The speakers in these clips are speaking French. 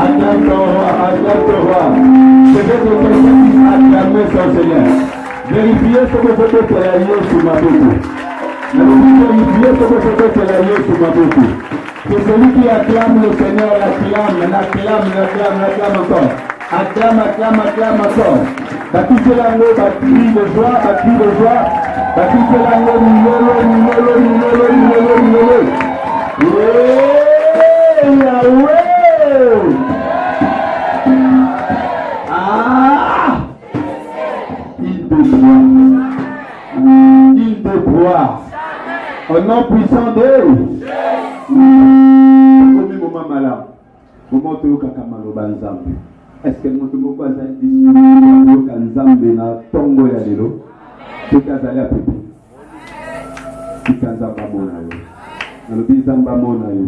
Acclame ton roi, acclame ton roi. C'est que quelqu'un qui acclame son Seigneur. Vérifiez ce que vous faites pour aller sur ma bouche. Vérifiez ce que vous faites pour aller sur ma bouche. Que celui qui acclame le Seigneur l'acclame encore. Acclame encore. Baptisez l'anneau, crie de joie, baptisez l'anneau, Il de gloire. Au nom puissant de moment malade. Moment où est-ce que nous devons pas dire que Nzambe na tongo ya lelo tukazali a pepe tukazamba mona yo na lobizamba mona yo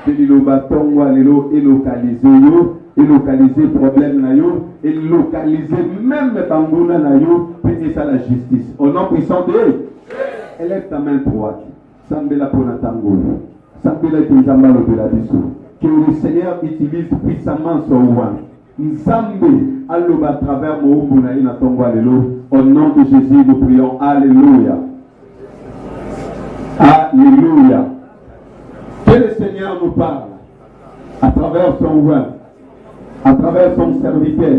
liloba tongo ya lelo élocaliser problème na yo élocaliser même banguna na yo puis ça la justice au nom puissant de élève ta main droite sambela pona tango sambela kizamba lobela biso que le Seigneur utilise puissamment son roi. Nzambe aloba à travers Moumbu na ina tongwa lelo. Au nom de Jésus nous prions. Alléluia. Alléluia. Que le Seigneur nous parle à travers son roi, à travers son serviteur.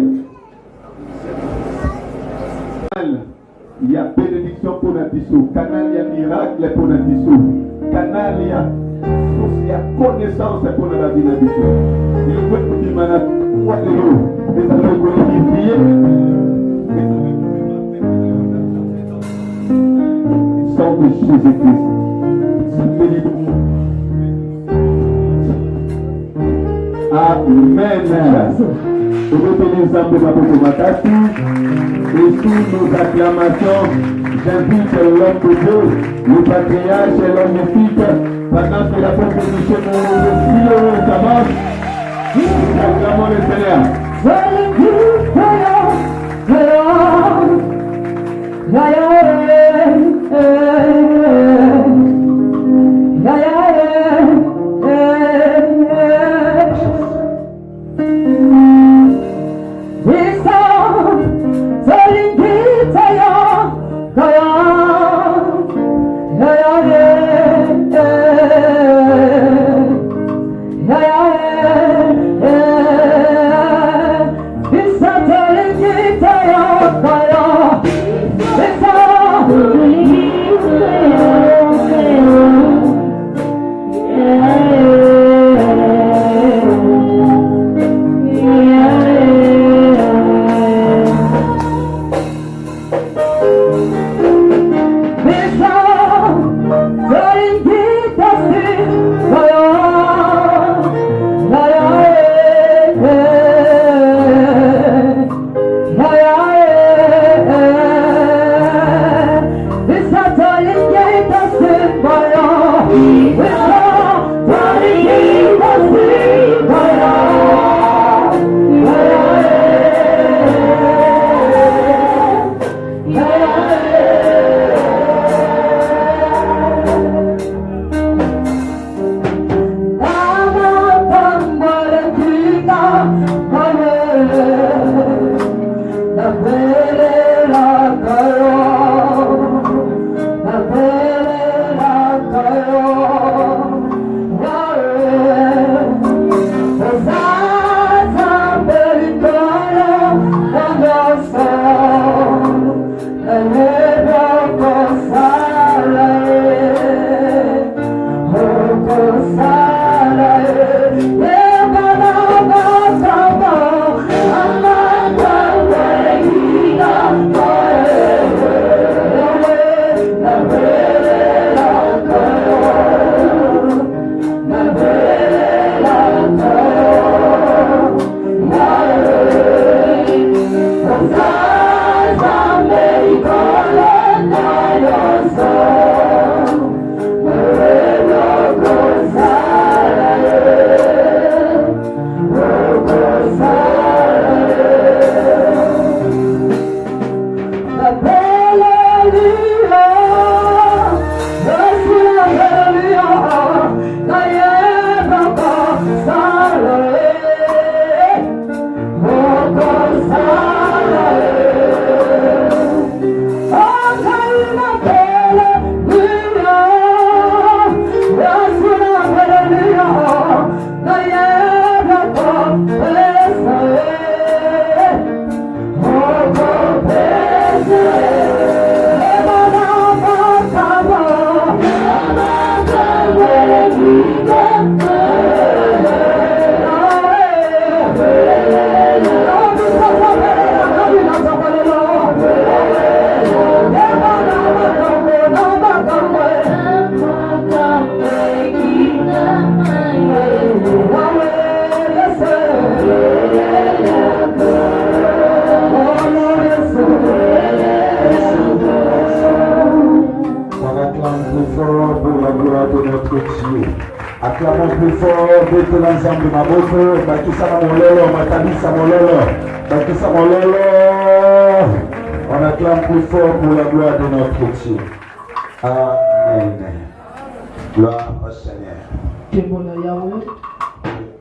Il y a bénédiction pour notre bisou. Canal, il y a miracle pour notre bisou. Canal, il y a connaissance pour notre vie. Il faut que tu m'as les amis collectiviers. Sang de Jésus-Christ. Amen. Nous retenons de Matati. Et sous nos acclamations, j'invite l'homme de Dieu, le patriarche et l'homme mythique, pendant que la proposition de Dieu commence, nous acclamons le Seigneur. Acclamons plus fort de tout l'ensemble de ma bouche. Bakisa Mololo, Matabisa Mololo, Bakisa Mololo. On acclame plus fort pour la gloire de notre Dieu. Amen. Gloire au Seigneur.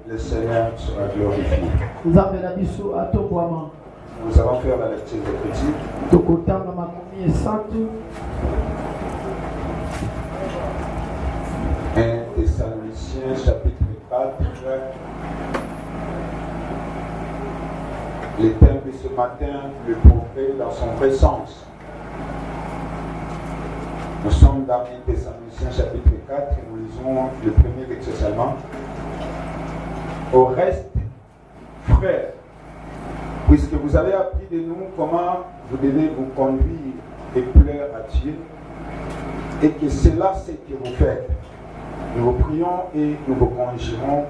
Le Seigneur sera glorifié. Nous allons faire la lecture de critique. 1 Thessaloniciens chapitre 4. Les thèmes de ce matin, le progrès dans son vrai sens. Nous sommes dans 1 Thessaloniciens chapitre 4 et nous lisons le premier verset seulement. Au reste, frères, puisque vous avez appris de nous comment vous devez vous conduire et plaire à Dieu, et que c'est là ce que vous faites, nous vous prions et nous vous conjurons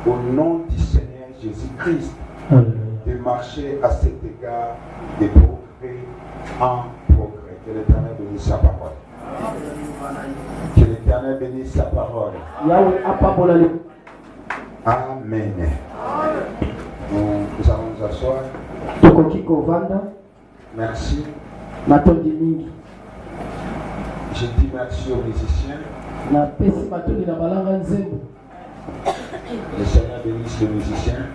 au nom du Seigneur Jésus-Christ de marcher à cet égard de progrès en progrès. Que l'Éternel bénisse sa parole. Que l'Éternel bénisse sa parole. Amen. Nous allons nous asseoir. Merci. Je dis merci aux musiciens. Le Seigneur bénisse les musiciens.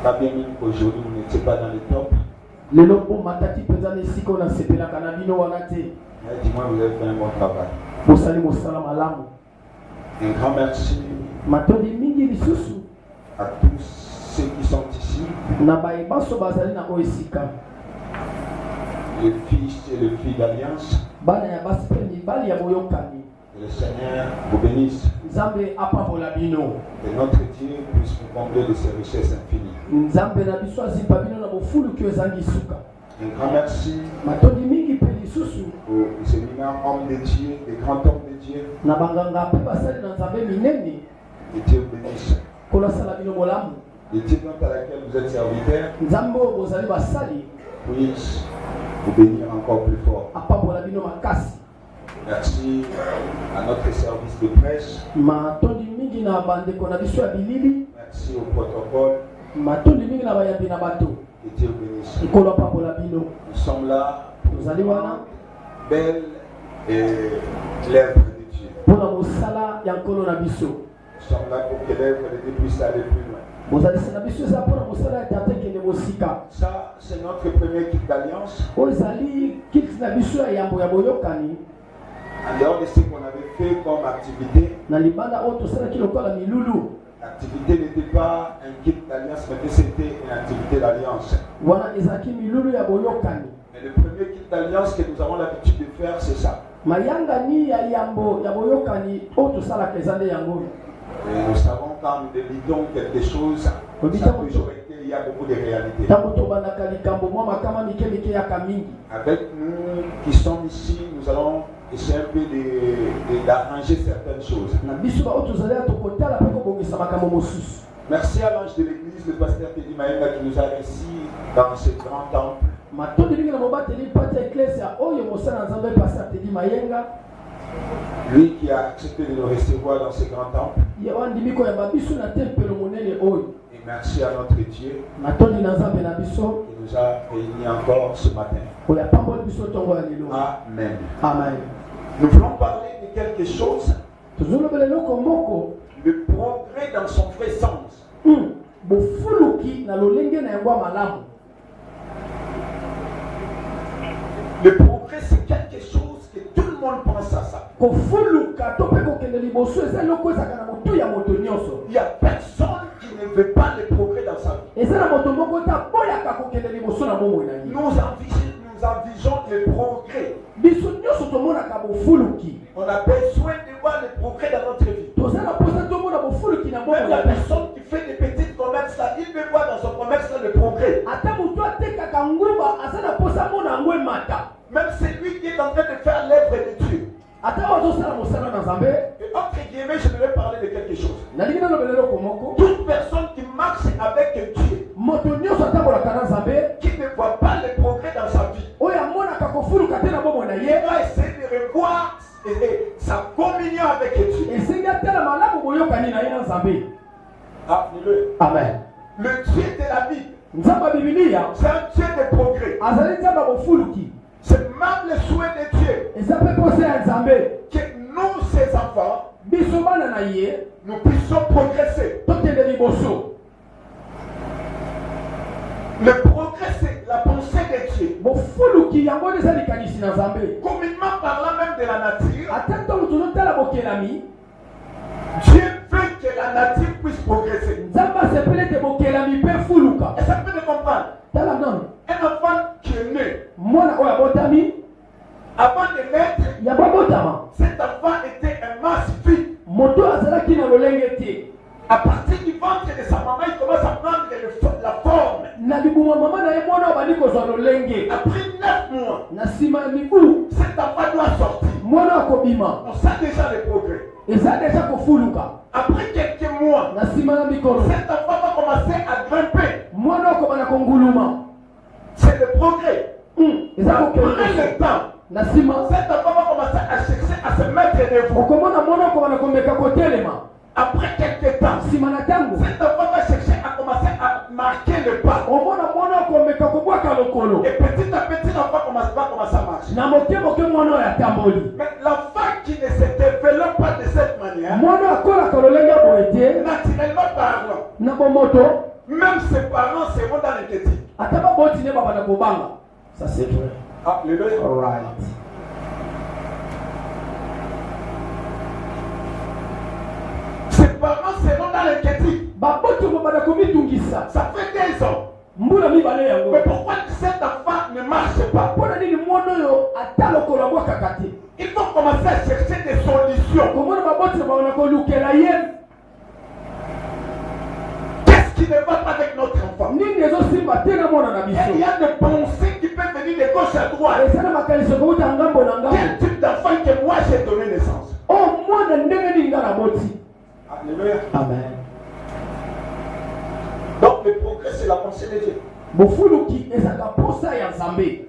Pas bien mis qu'aujourd'hui vous n'étiez pas dans les tops. Mais dis-moi, vous avez fait un bon travail. Un grand merci à tous ceux qui sont ici. Les fils et les filles d'Alliance. Que le Seigneur vous bénisse. Que notre Dieu puisse vous combler de ses richesses infinies. Un grand merci aux éminents hommes de Dieu, des grands hommes de Dieu. Que Dieu vous bénisse. Les Dieu à laquelle vous êtes serviteurs puisse vous bénir encore plus fort. Merci à notre service de presse. Merci au protocole. Que Dieu bénisse. Nous sommes là pour belle et l'œuvre de Dieu. Nous sommes là pour que l'œuvre de Dieu puisse aller plus loin. Ça, c'est notre premier kit d'alliance. En dehors de ce qu'on avait fait comme activité, l'activité n'était pas un kit d'alliance, mais c'était une activité d'alliance. Mais le premier kit d'alliance que nous avons l'habitude de faire, c'est ça. Et nous savons quand nous débutons quelque chose, ça a toujours été, il y a beaucoup de réalités. Avec nous qui sommes ici, nous allons essayer un peu d'arranger certaines choses. Merci à l'ange de l'église, le pasteur Teddy Mayenga qui nous a réussi dans ce grand temple. Lui qui a accepté de nous recevoir dans ce grand temple. Et merci à notre Dieu qui nous a réunis encore ce matin. Amen. Amen. Nous voulons parler de quelque chose. Le progrès dans son vrai sens. Le progrès, c'est quelque chose que tout le monde monde pense à ça. Ko fuluka to pe ko kende liboso eza loko ezaka na moto ya moto nyonso. Il n'y a personne qui ne veut pas le progrès dans sa vie. Eza na moto moko ta boyaka ko kende liboso na bomoi na ye. Nous envisageons le progrès. Biso nyonso tomonaka bofuluki. On a besoin de voir le progrès dans notre vie. Toza na posa tomona bofuluki na bomoi Même la na biso. personne qui fait des petits commerces là, il veut voir dans son commerce là le progrès. Ata moto atekaka nguba aza na posa mona ngo emata. Même celui qui est en train de faire l'œuvre de Dieu. Ata ozosala mosala na Nzambe. Et entre guillemets, je vais parler de quelque chose. Nalingi nalobela eloko moko. Toute personne qui marche avec Dieu, Moto nyonso atambolaka na Nzambe. qui ne voit pas le progrès dans sa vie, Oyo amonaka kofuluka te na bomoi na il ye. va essayer de revoir sa communion avec Dieu. Esengi atala malamu boyokani na ye na Nzambe. Alléluia. Amen. Le Dieu de la Bible, Nzamba Bibilia c'est un Dieu de progrès. azali nzamba bofuluki. C'est même le souhait de Dieu Eza mpe posa ya Nzambe. que nous, ses enfants, Biso bana na ye nous puissions progresser. tokende liboso. Le progrès, c'est la pensée de Dieu. Bofuluki yango eza likanisi na Nzambe. Communément parlant même de la nature, Ata ntango tozotala bokelami, Dieu veut que la nature puisse progresser. Nzamba asepeli ete bokelami mpe fuluka. Et ça peut te comprendre. Tala nano Un enfant qui est né, mwana oyo abotami avant de naître, ya babotama, cet enfant était un masse vide. moto azalaki na lolenge te. À partir du ventre de sa maman, il commence à prendre la forme. Na libuma mama na ye mwana oyo bandi kozwa lolenge. Après 9 mois, Na nsima ya mibu cet enfant doit sortir. mwana akobima. On sent déjà le progrès. Eza deja kofuluka. Après quelques mois, Na nsima ya mikolo cet enfant va commencer à grimper. mwana okobana konguluma. C'est le progrès. Eza Après kokende le temps, na nsima cet enfant va commencer à chercher à se mettre devant. okomona mwana okobana komeka kotelema. Après quelques temps, Nsima na ntango cet enfant va chercher à commencer à marquer le pas. omona mwana okomeka kobwaka lokolo. Et petit à petit, l'enfant va commencer à marcher. Na moke moke mwana oyo atamboli. Mais l'enfant qui ne se développe pas de cette manière, Mwana akolaka lolenge boye te. naturellement parlant, Na bomoto même ses parents seront dans l'inquiétude. ata baboti ne babana kobanga. Ça c'est vrai. Alléluia. Alright. Ses parents seront dans l'inquiétude. Baboti babana komitungisa. Ça fait 2 ans. Mbula mibale yango. Mais pourquoi cet enfant ne marche pas? Pona nini mwana oyo ata lokolo abwakaka te. Il faut commencer à chercher des solutions. Komona baboti babana kolukela ye. Qu'est-ce qui ne va pas avec notre enfant? Nini ezosimba te na mwana na Et il biso. y a des pensées qui peuvent venir de gauche à droite. Esala makaliso kouta ngambo na ngambo. Quel type d'enfant que moi j'ai donné naissance? Oh mwana ndenge nini nga na boti. Alléluia. Amen. Donc le progrès c'est la pensée de Dieu. Bofuluki ezaka posa ya Nzambe.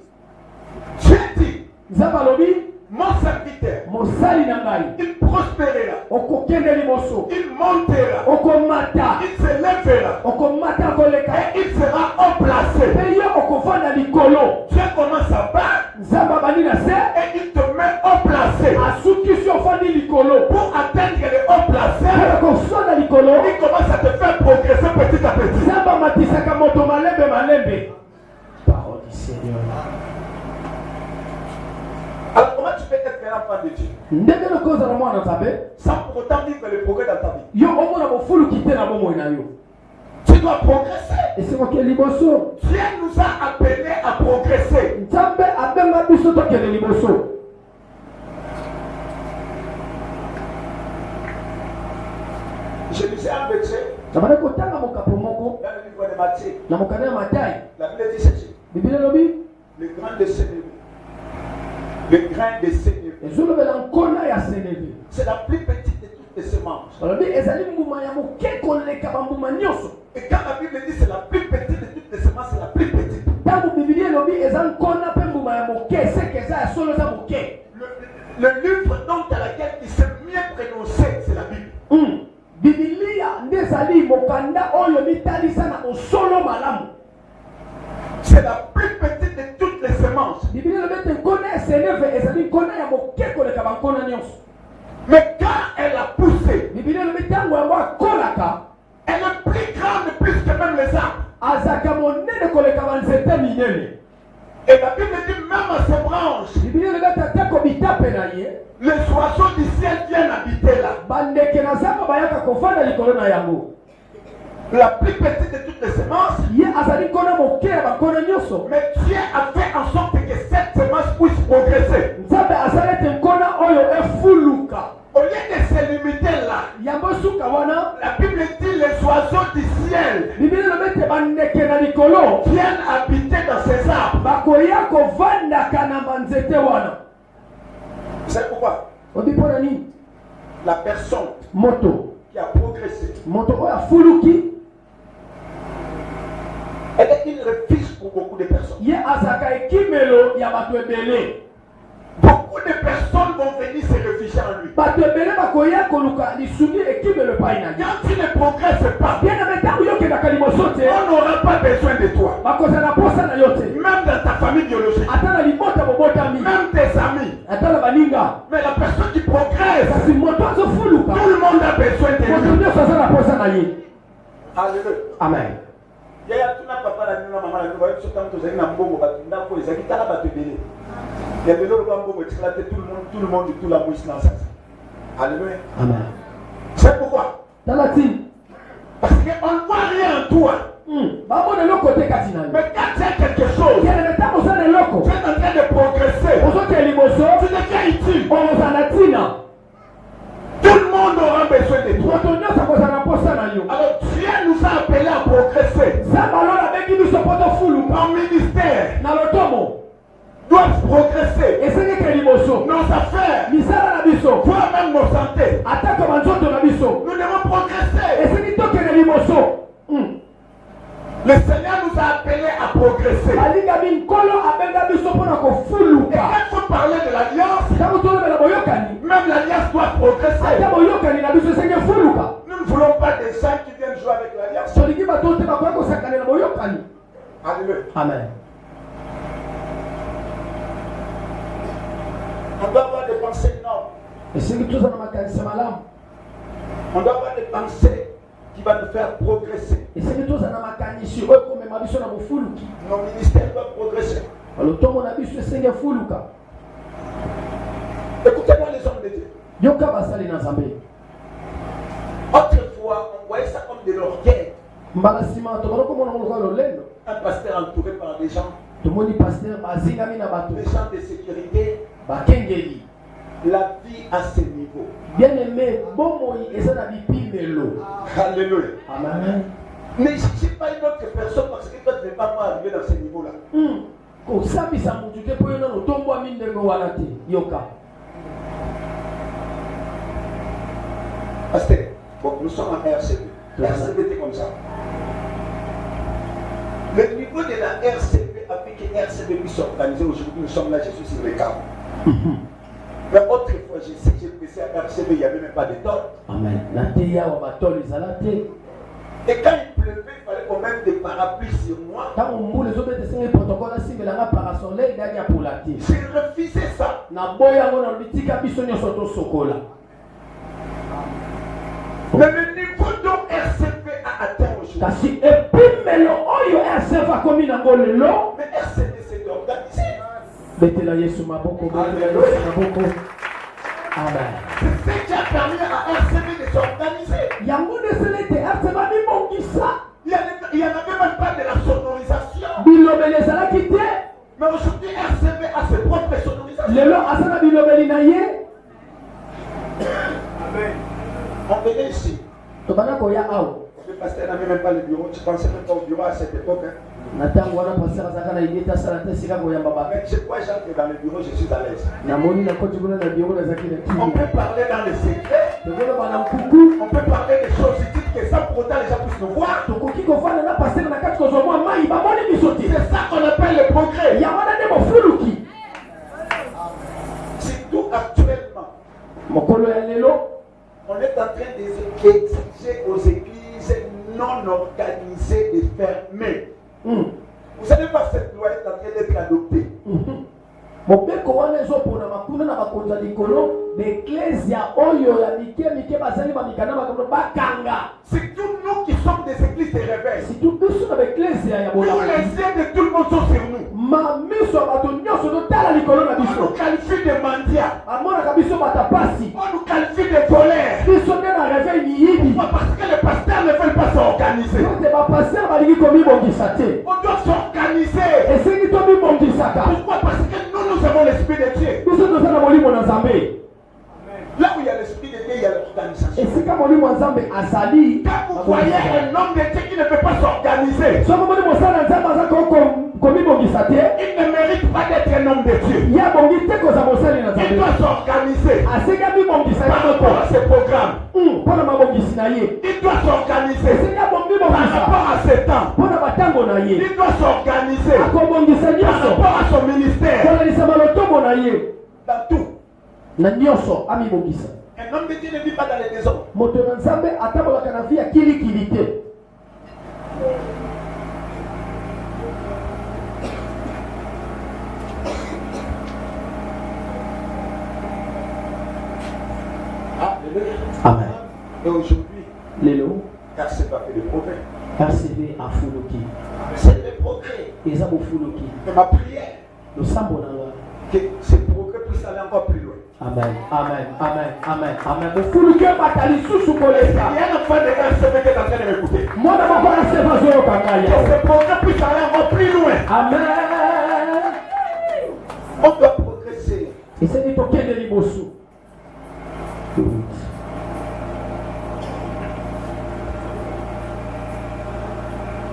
Dieu dit, Nzambe alobi mon serviteur, mosali na ngai il prospérera, okokende liboso, il montera, okomata, il se lèvera okomata koleka et il sera haut placé. mpe ye okofanda likolo. Dieu commence à battre Nzambe abandi na se et il te met haut placé. asukisi ofandi likolo Pour atteindre le haut placé, mpona kosonda likolo. il commence à te faire progresser petit à petit. Nzambe amatisaka moto malembe malembe. Parole du Seigneur. Alors comment tu peux être un enfant de Dieu Ndenge lokozala mwana Nzambe sans pour autant vivre le progrès dans ta vie? yo omona bofuluki te na bomoi na yo. Tu dois progresser. Esekoke liboso. Dieu nous a appelés à progresser. Nzambe abenga biso tokende liboso. Je lisais un verset Nabanda kotanga mokapo moko dans le livre de Matthieu. na mokanda ya Matayi. La Bible dit ceci. Biblia elobi Le grain de sénévé. Le grain de sénévé. ezolobela nkona ya seneve. C'est la plus petite de toutes les semences. Balobi ezali mbuma ya moke koleka bambuma nyonso. Et quand la Bible dit c'est la plus petite de toutes les semences, c'est la plus petite. Ntango Biblia elobi eza nkona mpe mbuma ya moke seke eza ya solo eza moke. Le livre donc à laquelle il s'est mieux prononcé, c'est la Bible. Biblia nde ezali mokanda oyo mitalisa na osolo malamu. C'est la plus petite de toutes les semences. Biblia elobi ete nkona ya seneve ezali nkona ya moke koleka bankona nyonso. Mais quand elle a poussé, Biblia elobi ntango yango akolaka elle est plus grande plus que même les arbres. azaka monene koleka banzete minene. Et la Bible dit même à ses branches, les oiseaux du ciel viennent habiter là. La plus petite de toutes les semences, mais Dieu a fait en sorte que cette semence puisse progresser. Au lieu de se limiter là, la Bible dit les oiseaux du ciel viennent habiter dans ces arbres. Vous savez pourquoi? La personne qui a progressé, elle est une refuge pour beaucoup de personnes. Beaucoup de personnes vont venir se réfugier en lui. Quand tu ne progresses pas, on n'aura pas besoin de toi. Même dans ta famille biologique, même tes amis. Mais la personne qui progresse, tout le monde a besoin de lui. Alléluia. Amen. Alléluia. Amen. C'est pourquoi? Parce qu'on ne voit rien en toi. Mais quand tu as quelque chose, tu es en train de progresser, tu deviens utile. Tout le monde aura besoin de toi. Alors Dieu nous a appelés à progresser. Nos ministères doivent progresser. Nos affaires, toi-même nos santé, nous devons progresser. Le Seigneur nous a appelés à progresser. Et quand il faut parler de l'alliance, même l'alliance doit progresser. Nous ne voulons pas des gens qui viennent jouer avec l'alliance. Alléluia. Amen. On doit avoir des pensées nobles. On doit avoir des pensées qui vont nous faire progresser. Nos ministères doivent progresser. Écoutez-moi les hommes de Dieu. Autrefois, on voyait ça comme de l'orgueil. Un pasteur entouré par des gens de sécurité. La vie à ce niveau. Bien-aimé, bon moyen, et ça n'a pas Alléluia. Amen. Ne cherchez pas une autre personne parce que toi tu n'es pas arrivé dans ce niveau-là. Pasteur, bon, nous sommes en RCB. RCB était comme ça. Le niveau de la RCB avec que RCB puisse s'organiser aujourd'hui, nous sommes là, je suis sur le camp. Mais autrefois, je sais que j'ai passé à RCB, il n'y avait même pas de tol. Amen. Et quand il pleuvait, il fallait qu'on mette des parapluies sur moi. J'ai refusé ça. Mais le niveau dont RCB a atteint aujourd'hui. Mais RCB s'est organisé. Amen. C'est ce qui a permis à RCB de s'organiser. Il n'y en avait même pas de la sonorisation. Mais aujourd'hui, RCB a ses propres sonorisations. On venait ici. Le pasteur n'avait même pas le bureau. Tu pensais même pas au bureau à cette époque. Mais je crois que j'entre dans le bureau, je suis à l'aise. On peut parler dans les secrets. On peut parler des choses dites que sans pour autant les gens puissent nous voir. C'est ça qu'on appelle le progrès. Surtout actuellement. On est en train d'exiger aux églises non organisées de fermer. Vous savez pas, cette loi est en train d'être adoptée. C'est tous nous qui sommes des églises de réveil. Tous les yeux de tout le monde sont sur nous. ma miso bato nyonso totala likolo na On biso nous qualifie de mendiants. amonaka biso batapasi On nous qualifie de voleurs. biso nde na réveil miyibi Pourquoi? Parce que les pasteurs ne veulent pas s'organiser. te bapaster balingi komibongisa te On doit s'organiser. esengi tomibongisaka Pourquoi? Parce que nous avons l'Esprit de Dieu. biso toza na molimo na nzambe Là où il y a l'Esprit de Dieu, il y a l'organisation. esika molimo ya nzambe azali Quand vous voyez un homme de Dieu qui ne peut pas s'organiser, soko moni mosala ya nzambe aza komibongisa te il ne mérite pas d'être un homme de Dieu. ye abongi te koza mosali na Il nzambe doit s'organiser asengi abibongisa ye par rapport moko à ses programmes. mpo na mabongisi na ye Il doit s'organiser esengi par abongibongisa rapport à ses temps. mpo na batango na ye Il doit s'organiser akobongisa par nyonso rapport à son ministère. kolalisa malotombo na ye Dans tout. na nyonso amibongisa Un homme de Dieu ne vit pas dans les désordres. moto na nzambe atambolaka na vi ya kilikili te Alléluia. amen Et aujourd'hui, lelo RCP a fait des progrès. rcv afuluki C'est des progrès. eza bofuluki Mais ma prière, losambo na nga que ces progrès puissent aller encore plus loin. amen amen amen amen amen bofuluki ebata lisusu koleka Il y a un enfant de RCP qui est en train de m'écouter. mwana moko rcv azoyoka ngai Que ces progrès puissent aller encore plus loin. amen On doit progresser. eseni tokende liboso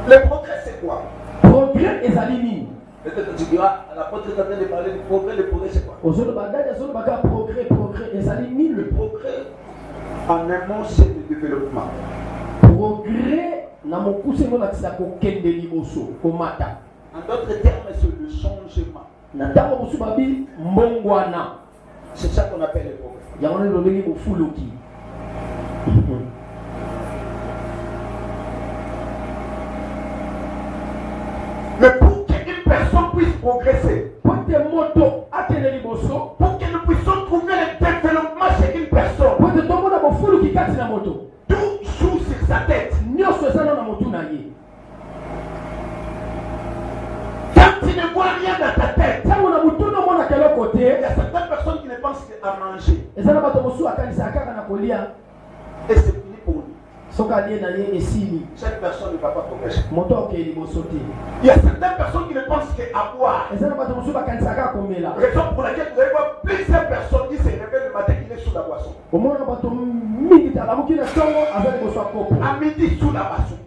Le progrès, c'est quoi? progrès ezali nini Peut-être tu diras, l'apôtre est en train de parler du progrès. Le progrès, c'est quoi? ozoloba ndani azolobaka progrès ezali Le nini progrès, en un mot, c'est le développement. progrès na mokuse ngo lakisa kokende liboso komata En d'autres termes, c'est le changement. na ntango mosusu babi mbongwana C'est ça qu'on appelle le progrès. yango nde lobeli bofuluki Mais pour qu'une personne puisse progresser, po te moto akende liboso pour que nous puissions trouver le développement chez une personne, po te tomona bofuluki kati na moto tout joue sur sa tête. nyonso eza na motu na ye Quand tu ne vois rien dans ta tête, ntango na motu nomonaka eloko il te y a certaines personnes qui ne pensent qu'à manger. eza na bato mosusu akanisaka kaka na kolia Et c'est fini pour lui. soki alie na ye esili Cette personne ne va pas progresser. moto akokende liboso te Il y a certaines personnes qui ne pensent qu'à boire. eza na bato mosusu bakanisaka kaka komela Raison pour laquelle vous allez voir plusieurs personnes qui se réveillent le matin, il est sous la boisson. omona bato mingi te alamuki na ntongo aza liboso ya kopo À midi, sous la boisson.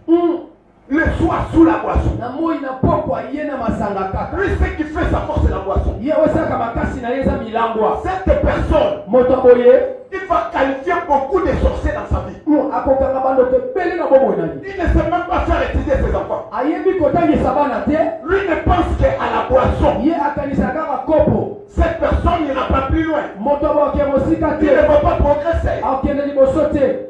Le soir, sous la boisson. na moi na pokwa ye na masanga kaka Lui, ce qui fait sa force, c'est la boisson. ye osalaka makasi na ye eza milangwa Cette personne, moto boye il va qualifier beaucoup de sorciers dans sa vie. akokanga bandoto ebele na bomoi na ye Il ne sait même pas faire étudier ses enfants. ayebi kotangisa bana te Lui ne pense qu'à la boisson. ye akanisaka kaka kopo Cette personne n'ira pas plus loin. moto boke mosika Il ne te va pas progresser. akokende liboso te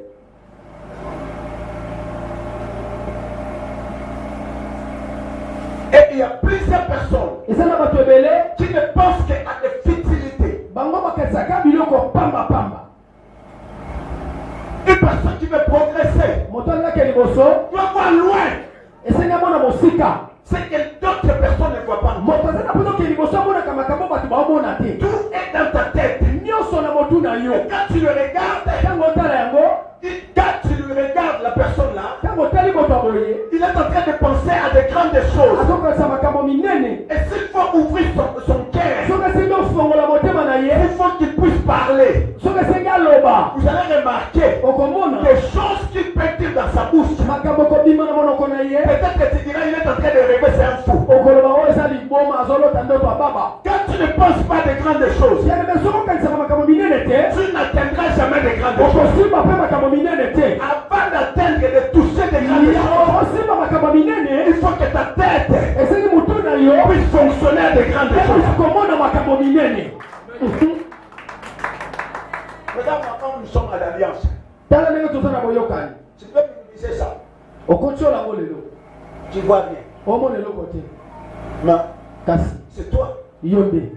Et il y a plusieurs personnes eza na bato ebele qui ne pensent qu'à des futilités. bango bakanisaka biloko pambapamba Une personne qui veut progresser moto alingaki liboso doit voir loin. esengi amona mosika C'est que d'autres personnes ne voient pas. moto aza na mposa okende liboso amonaka makambo bato baomona te Tout est dans ta tête. nyonso na motu na yo Et quand tu le regardes, ntango otala yango quand tu le regardes, la personne là, ntango otali moto aboye il est en train de penser à de grandes choses. azokolesa makambo minene Et s'il faut ouvrir son cœur, soki esengi ofongola motema na ye il faut qu'il puisse parler. soki esengi aloba Vous allez remarquer okomona des choses qu'il peut dire dans sa bouche. makambo ekobima na monoko na ye Peut-être que tu diras, il est en train de rêver, c'est un fou. okoloba oyo eza liboma azolota ndoto ya baba Quand tu ne penses pas de grandes choses, yanebe soki okanisaka makambo minene te tu n'atteindras jamais de grandes choses. okosimba mpe makambo minene te Avant d'atteindre et de toucher de grandes choses, okosimba makambo minene il faut que ta tête esengi motu na yo puisse fonctionner à de grandes choses. ekusa komona makambo minene Regarde quand nous sommes à l'alliance. tala ndenge toza na boyokani Tu peux minimiser ça. okoti oyo yango lelo Tu vois bien. omona eloko te Mais kasi c'est toi. yo nde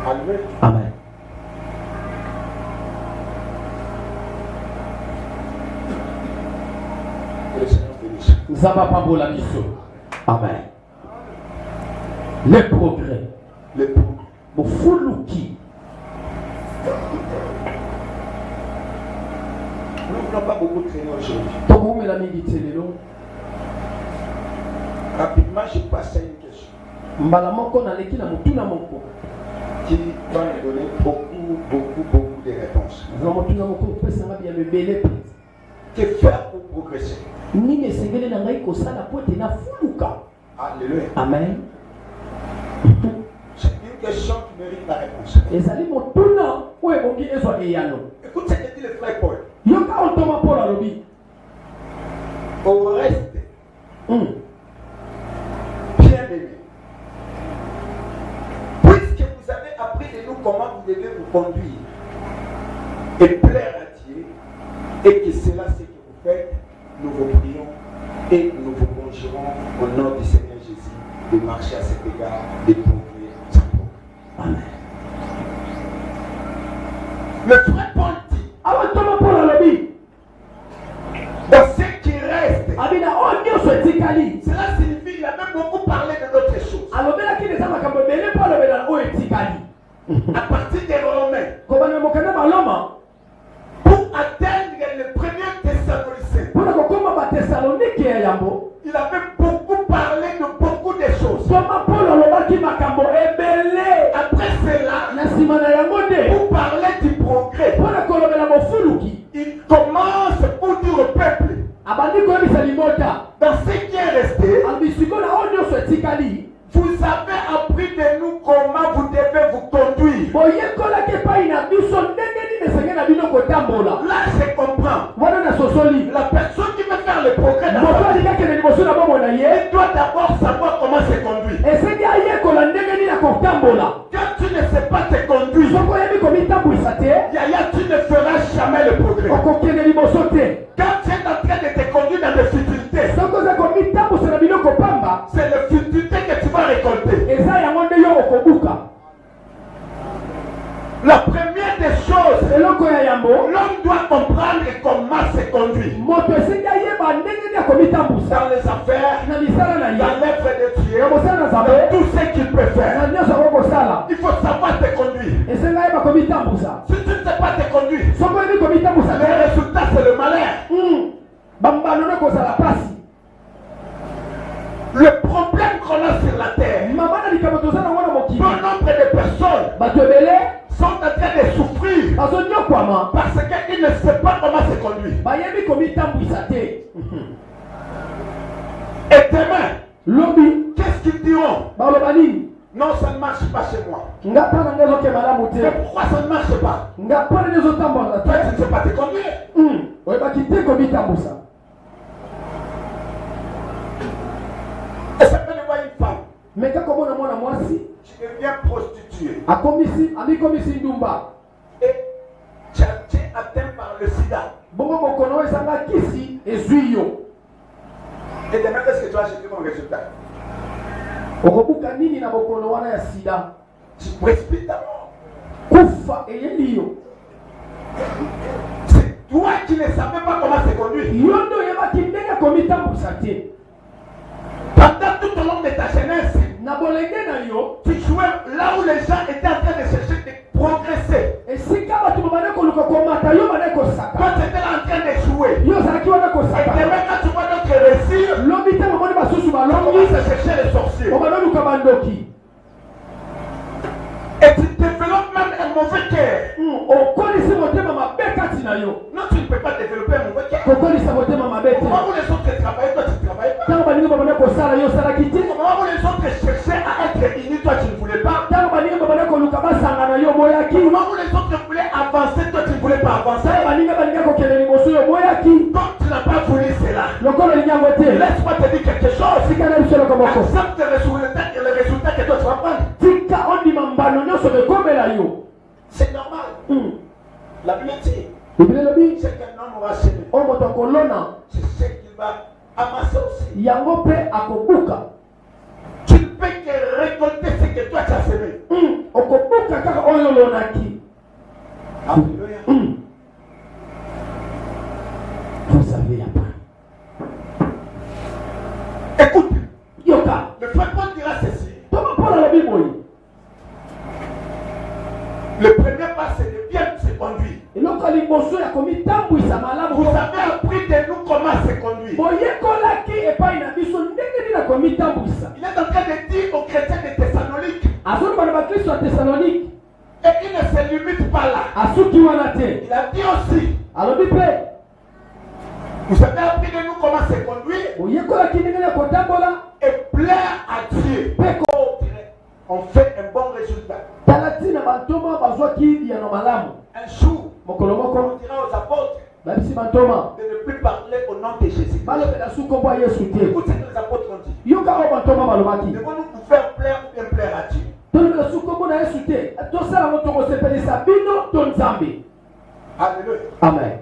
Alléluia. amen Que le Seigneur bénisse. nzambe apambola biso amen Les progrès. Les progrès. Bofuluki. Nous ne voulons pas beaucoup traîner aujourd'hui. Togo la militelelo. Rapidement, je passe à une question Mbala moko na leki na mutuna moko. qui va nous donner beaucoup de réponses. Na mutuna moko pesa ngabi ya bebele. Que faire pour progresser? Nini esengele na ngai kosala po ete nafuluka. Alléluia. Amen. C'est une question qui mérite la réponse. Ezali motuna oyo ebongi ezwa eyano. Écoute ce que dit le frère Paul. Yoka ontoma Paul alobi. Au reste, bien aimé, puisque vous avez appris de nous comment vous devez vous conduire et plaire à Dieu, et que cela c'est que vous faites, nous vous prions et nous vous conjurons au nom du Seigneur Jésus de marcher à cet égard des progrès sans progrès. Amen. Le frère Paul dit, Awotoma Paul alobi. dans ce qui reste, Abina onyo so etikali. cela signifie qu'il a même beaucoup parlé de d'autres choses. Alobelaki neza makambo ebele mpo alobela oyo etikali. À partir des Romains, Kobana mokanda baloma pour atteindre le premier Thessaloniciens, mpona kokoma batesalonike ya yambo. il avait beaucoup parlé de beaucoup de choses. Toma Paul alobaki makambo ebele. Après cela, Na nsima na yango nde pour parler du progrès, mpona kolobela mofuluki. il commence pour dire au peuple, Abandi koyebisa libota. dans ce qui est resté, Alobi sikoyo na oyo nyonso etikali. vous avez appris de nous comment vous devez vous conduire. Boyekolaki epai na biso ndenge nini esenge na bino kotambola. Là, je comprends. Wana na sosoli. La personne qui veut faire le progrès dans Moto sa vie, alingi akende liboso na bomoi na ye. il doit d'abord savoir comment se conduire. Esenge ayekola ndenge nini akotambola. Quand tu ne sais pas te conduire, Soko oyebi komitambwisa te. Yaya, tu ne feras jamais le progrès. Okokende liboso te. Quand tu es en train de te conduire dans des futilités, Soko oza komitambwisa na biloko pamba. c'est les futilités que tu vas récolter. Eza yango nde yo okobuka. La première des choses, Eloko ya yambo. l'homme doit comprendre comment se conduire. Moto esenge ayeba ndenge nini akomitambwisa. Dans les affaires, Na misala na ye. dans l'œuvre de Dieu, Na mosala na dans nzambe. tout ce qu'il peut faire. Na nyonso akokosala. Il faut savoir te conduire. Esenge ayeba komitambwisa. Si tu ne sais pas te conduire, Soko oyebi komitambwisa le te. résultat c'est le malheur. Bambano na kozala pasi. Le problème qu'on a sur la terre, Mama na likambo toza nango na mokili. bon nombre de personnes Bato ebele sont en train de souffrir bazonyokwama. parce qu'ils ne savent pas comment se conduire. Bayebi komitambwisa te. Et demain, Lobi qu'est-ce qu'ils diront? baloba nini? Non, ça ne marche pas chez moi. Nga pana nde ezoke malamu Mais te. pourquoi ça ne marche pas? Nga pana nde ezotambola Toi, tu ne te. sais pas te conduire. Oyebaki te komitambwisa. Et ça peut voir une femme Me kaka omona mwana mwasi qui devient prostituée amikomisi ndumba. et tu es atteint par le sida. Bongo mokono ezanga kisi ezwi yo. Et demain, qu'est-ce que tu vas acheter comme résultat? Okobuka nini na bokono wana ya sida? Tu précipites ta mort. Kufa eyeli yo. C'est toi qui ne savais pas comment se conduire. Yo nde oyebaki ndenge komitambwisa te. Pendant tout au long de ta jeunesse, Na bolenge na yo tu jouais là où les gens étaient en train de chercher de progresser. esika bato babane koluka komata yo bane kosaka. Toi, tu étais là en train de jouer. Yo ozalaki wana Et kosaka. demain, quand tu vois d'autres réussir, Lobi te bamoni basusu tu balongi commences à chercher les sorciers. obanaluka bandoki. Et tu développes même un mauvais cœur. Okolisi motema mabe kati na yo. Non, tu ne peux pas développer un mauvais cœur. Kokolisa motema mabe Au moment te. où les autres travaillent, toi tu ne travailles pas. Ntango baningi babane kosala yo osalaki te. Au moment où les autres cherchaient à être unis, toi tu ne voulais pas. Ntango baningi babane koluka basangana yo Au boyaki. moment où les autres voulaient avancer, toi tu ne voulais pas avancer. Ntango baningi kokende liboso yo boyaki. Comme tu n'as pas voulu cela, Lokolo linyango te. laisse-moi te dire quelque chose. Sika na biso eloko moko. Accepte le résultat que toi tu vas prendre. Tika ondima mbano nyonso bekomela yo. C'est normal. La Bible dit, Biblia elobi c'est qu'un homme aura semé. oyo moto akolona C'est ce qu'il va amasser aussi. yango mpe akobuka. Tu ne peux que récolter ce que toi tu as semé. Okobuka kaka oyo olonaki. Alléluia. Vous savez après. Écoute, Yoka. le frère Paul dira ceci. Toma Paul nzoka liboso ya komitambwisa malamu. Vous avez appris de nous comment se conduire. Boyekolaki epai na biso ndenge nini na komitambwisa. Il est en train de dire aux chrétiens de Thessalonique. Azoloba na bakristo ya Thessalonique. Et il ne se limite pas là. Asuki wana te. Il a dit aussi. Alobi pe. Vous avez appris de nous comment se conduire. Boyekolaki ndenge na kotambola. Et plaire à Dieu. Peko. On fait un bon résultat. Talatina bantoma bazwaki ya no malamu. Un jour, Mokolo moko on dira aux apôtres babisi bantoma de ne plus parler au nom de Jésus. balobela suko bwa Yesu te. Écoutez ce que les apôtres ont dit. Yoka o bantoma balobaki. Devons-nous vous faire plaire ou bien plaire à Dieu? Tolobela suko bona Yesu te. Tosala moto kosepelisa bino to Nzambe. Alléluia. Amen.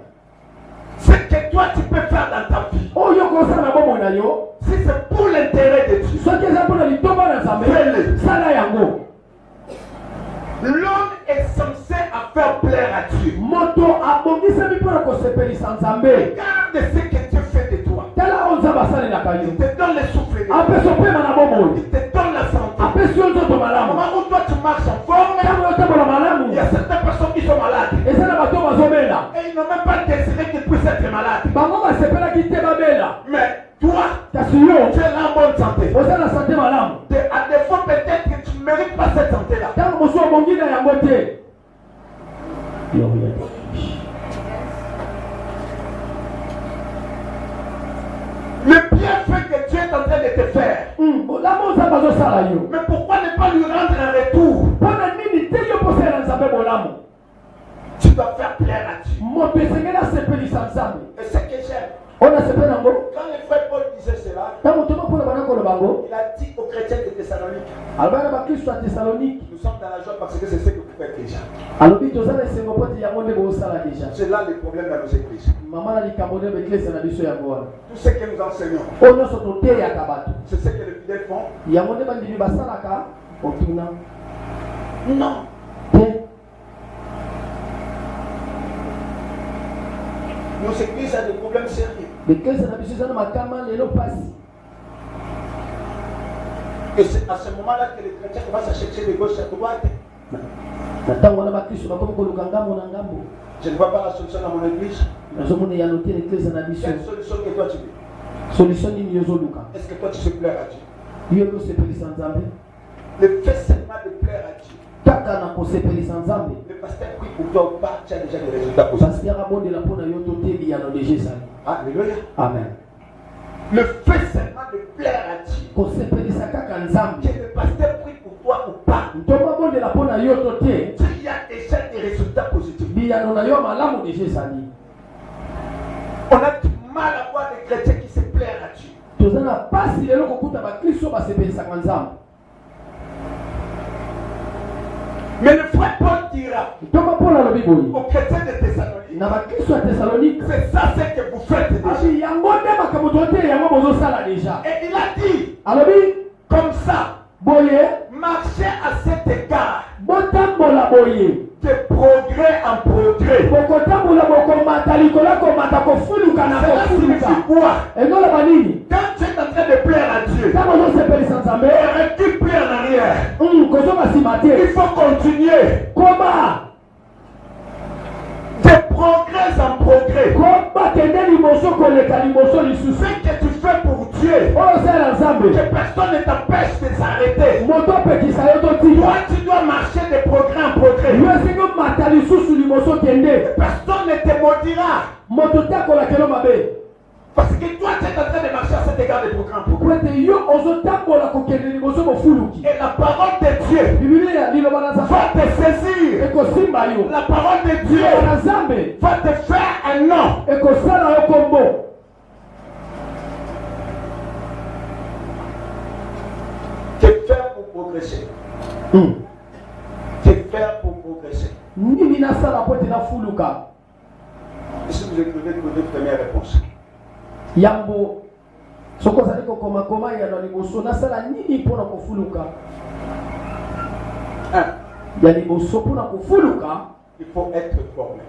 Ce que toi tu peux faire dans ta vie, Oyo kosala bomo na yo. si c'est pour l'intérêt de Dieu, Soki eza mpona litomba na Nzambe. Fais-le. Sala yango. l'homme est censé à faire plaire à Dieu. Moto abongisami mpona kosepelisa Nzambe. Regarde ce que Dieu fait de toi. Tala oyo Nzambe asalelaka Il yo. te donne le souffle de vie. Apesi opema na bomoi. Il te donne la santé. Apesi yo nzoto Au malamu. moment où toi tu marches en forme, Ntango yotambola malamu. il y a certaines personnes qui sont malades. Eza na bato bazobela. Et ils n'ont même pas désiré qu'ils puissent être malades. Bango basepelaki te babela. Mais toi, Kasi yo tu es là en bonne santé. oza na sante malamu. À défaut peut-être que tu ne mérites pas cette santé-là. Ntango mosu obongi na yango te. Le bienfait que Dieu est en train de te faire. Lamo Nzambe azosala yo. Mais pourquoi ne pas lui rendre un retour? Mpona nini te yo kosala Nzambe bolamu? Tu dois faire plaire à Dieu. Moto esengeli asepelisa Nzambe. Et ce que j'aime, Ona sepela yango. quand le frère Paul disait cela, Ntango toma mpona bana koloba yango. il a dit aux chrétiens de Thessalonique, Alobi na bakristo ya Thessalonique. nous sommes dans la joie parce que c'est ce que vous faites déjà. Alobi toza na esengo mpo te yango nde bosala deja. C'est là le problème dans nos églises. Mama na likambo nde beklese na biso yango wana. Tout ce que nous enseignons, Oyo nyonso toteyaka bato. c'est ce que les fidèles font. Yango nde bandimi basalaka. Otuna Non. te. Nos églises ont des problèmes sérieux. Beklese na biso eza na makama lelo pasi. Et c'est à ce moment-là que les chrétiens commencent à chercher de gauche à droite. Na ntango wana bakristo bakomi koluka ngambo na ngambo. Je ne vois pas la solution dans mon église. nazomona yano te l'église na biso. Quelle solution que toi tu veux? Solution nini yozoluka? Est-ce que toi tu sais plaire à Dieu? Yo kosepelisa Nzambe. Le fait seulement de plaire à Dieu. Kaka na kosepelisa Nzambe. Le pasteur prie pour toi ou pas, tu as déjà des résultats positifs. Pasteur abondela mpona yo to te liyano deja ezali. Alléluia. Amen. Le fait seulement de plaire à Dieu. Kosepelisa kaka Nzambe. Que le pasteur prie pour toi ou pas, Ntoma abondela mpona yo to te. il y a déjà des résultats positifs. Liyano na yo malamu deja ezali. On a du mal à voir des chrétiens qui se plairent à Dieu. Toza na pasi lelo kokuta bakristo basepelisaka Nzambe. Mais le frère Paul dira Ntoma mpona lobi boyi. aux chrétiens de Thessalonique, Na bakristo ya Thessalonique. c'est ça ce que vous faites déjà. Abi yango nde makambo to te yango bozosala deja. Et il a dit, Alobi comme ça, boye marchez à cet égard botambola boye. de progrès en progrès. Bokotambola bokomata likolo komata kofuluka na Cela signifie kofuluka. quoi? Engoloba nini? Quand tu es en train de plaire à Dieu, Ntango ozosepelisa Nzambe. et recule plus en arrière, Kozoba nsima il te. faut continuer Koma. de progrès en progrès. Koma kende liboso koleka liboso lisusu. Ce que tu fais pour Dieu, Oyo osala Nzambe. que personne ne t'empêche de s'arrêter. Moto apekisa yo totika. Toi, tu dois marcher de progrès en progrès. Yo esengi omata lisusu liboso kende. Personne ne te maudira. Moto te akolakela mabe. Parce que toi, tu es en train de marcher à cet égard de progrès en progrès. Po ete yo ozotambola kokende liboso bofuluki. Et la parole de Dieu Biblia liloba na Nzambe. va te saisir. Ekosimba yo. La parole de Dieu Liloba na Nzambe. va te faire un nom. Ekosala yo kombo. Que faire pour progresser? Que faire pour progresser? Nini nasala po ete nafuluka? Si vous écoutez votre première réponse. Yambo soko ozali kokoma ya na liboso nasala nini mpona kofuluka? Ya liboso mpona kofuluka Il faut être formé.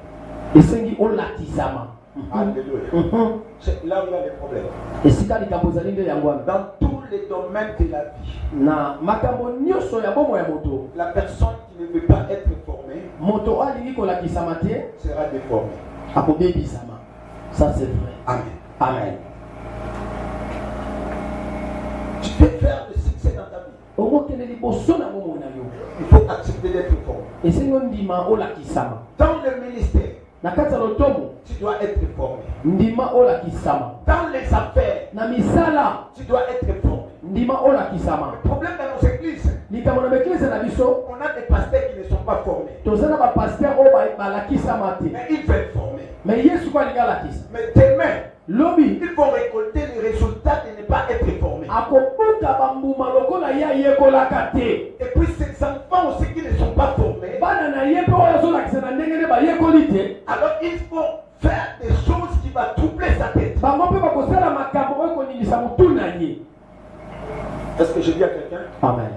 esengi olatisama. Alléluia. C'est là où il y a les problèmes. Esika likambo ezali nde yango wana. Dans tous les domaines de la vie, Na makambo nyonso ya bomo ya moto, la personne qui ne veut pas être formée moto alingi kolakisama te sera déformé. akobebisama. Ça c'est vrai. Amen. Amen. Tu peux faire le succès dans ta vie. Okokende liboso na bomoi na yo. Il faut accepter d'être formé. Esengi ondima olakisama. Dans le ministère, Na kati ya lotomo tu dois être formé. ndima olakisama. Dans les affaires, Na misala tu dois être formé. ndima olakisama. Le problème dans nos églises, Likambo na beklise na biso on a des pasteurs qui ne sont pas formés. tozana bapasteur oyo balakisama te. Mais ils veulent former. Mais Yesu kwa alingi alakisa. Mais demain, Lobi ils vont récolter les résultats de ne pas être formés. akobuka bambuma lokola ye ayekolaka te. Et puis ces enfants aussi qui ne sont pas formés, Bana na ye mpe oyo azolakisa na ndenge nde bayekoli te. alors il faut faire des choses qui vont troubler sa tête. Bango mpe bakosala makambo oyo koningisa motu na ye. Est-ce que je dis à quelqu'un? Amen.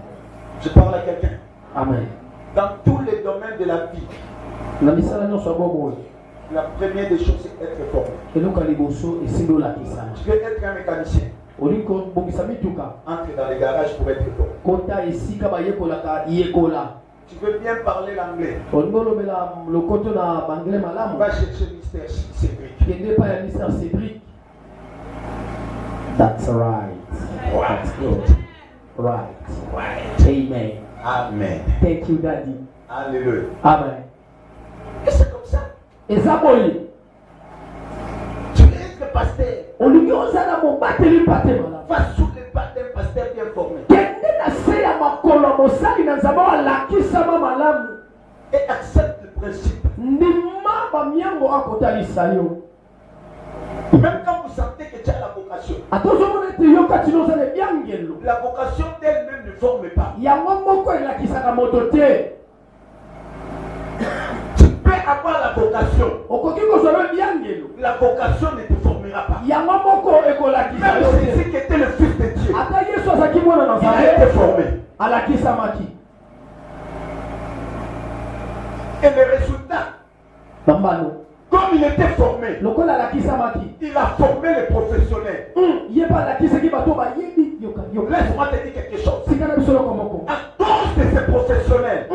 Je parle à quelqu'un. Amen. Dans tous les domaines de la vie, Na misala nyonso ya bomoi la première des choses, c'est être formé. eloko ya liboso esimbi olakisama. Tu veux être un mécanicien, Olingi kobongisa mituka entre dans les garages pour être formé. kota esika bayekolaka yekola. Tu veux bien parler l'anglais, Olingi olobela lokoto na bangele malamu va chercher Mystère Cédric. kende pa ya Mr. Cédric. That's right. That's good. Right. Amen. Amen. Thank you, Daddy. Alléluia. Amen. Et c'est comme ça. Ezaboyi. Tu veux être pasteur, Olingi ozala mobateli pate malamu. va sous les pas d'un pasteur bien formé. Kende na se ya makolo ya mosali na nzambe alakisama malamu. Et accepte le principe. Ndima bamiango akotalisa yo. Même quand vous sentez que tu as la vocation, Atozomona ete yo kati nozala ebyangelo. la vocation d'elle-même ne forme pas. Yango moko elakisaka moto te. Tu peux avoir la vocation. Okoki kozala ebyangelo. La vocation ne te formera pas. Yango moko ekolakisa Même yo te. Jésus qui était le Fils de Dieu, Ata Yesu azalaki mwana na il a été nzambe formé. alakisamaki. Et le résultat, Bambano comme il était formé, lokola alakisamaki. il a formé les professionnels. Ye pa alakisaki bato bayebi yoka yoka. Laisse-moi te dire quelque chose. Sika na biso loko moko. À cause de ces professionnels,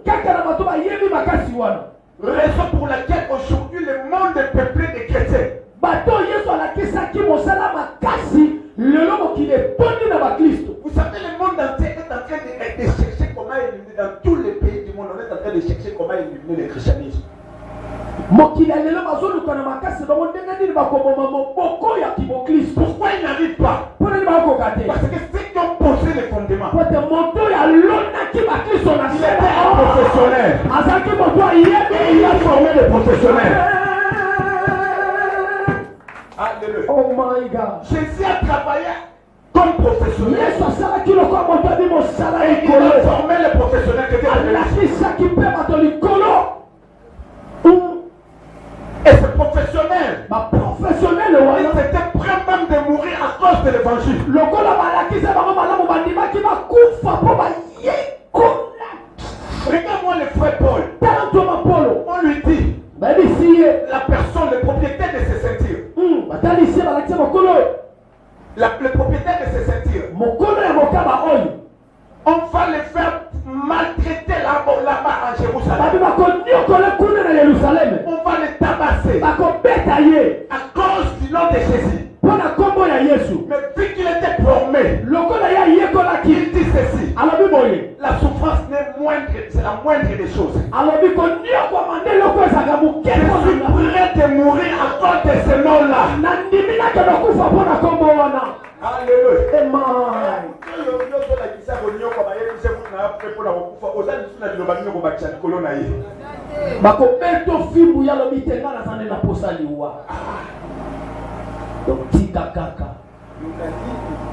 Kaka na bato bayebi makasi wana. raison pour laquelle aujourd'hui le monde est peuplé de chrétiens. Bato Yesu alakisaki mosala makasi lelo mokili etondi na bakristo. Vous savez, le monde entier est en train de chercher comment éliminer, dans tous les pays du monde, on est en train de chercher comment éliminer le christianisme. Mokili ya lelo bazoluka na makasi bango ndenge nini bakoboma moboko ya kibokristo. Pourquoi ils n'arrivent pas? Mpo nini bakoka te? Parce que ceux qui ont posé les fondements, Po ete moto ya lonaki bakristo na il était un professionnel. azalaki moto Et il ayebi. a formé les professionnels. Alléluia. Oh my God. Jésus a travaillé comme professionnel. Yesu asalaki lokola moto abi mosala Et il likolo. a formé les professionnels qui étaient dans l'église. Alakisaki mpe bato likolo. Et ces professionnels, Baprofessionnel ils wana étaient prêts même de mourir à cause de l'évangile. lokola balakisa bango malamu bandimaki bakufa mpo bayekola. Regarde-moi le frère Paul. Tala ntoma Polo On lui dit, bayebisi ye la personne, le propriétaire de ces ceintures, batalisi ye balakisa mokolo oyo. le propriétaire de ces ceintures, Mokolo ya mokaba oyo on va le faire maltraiter là-bas en Jérusalem. babi bakoniokola kuna na Yerusaleme. On va le tabasser Bakobeta ye à cause du nom de Jésus. mpo na nkombo ya Yesu. Mais vu qu'il était formé, Lokola ye ayekolaki il dit ceci, alobi boye la souffrance n'est moindre, c'est la moindre des choses. alobi koniokoma nde eloko ezalaka moke Je suis kozanga. prêt de mourir à cause de ce nom-là. Na ndimi nakende kufa mpo na nkombo wana. Alléluia. Amen. Bakobeta fimbu ya lobi te nga naza nde na posa liwa. Donc tika kaka.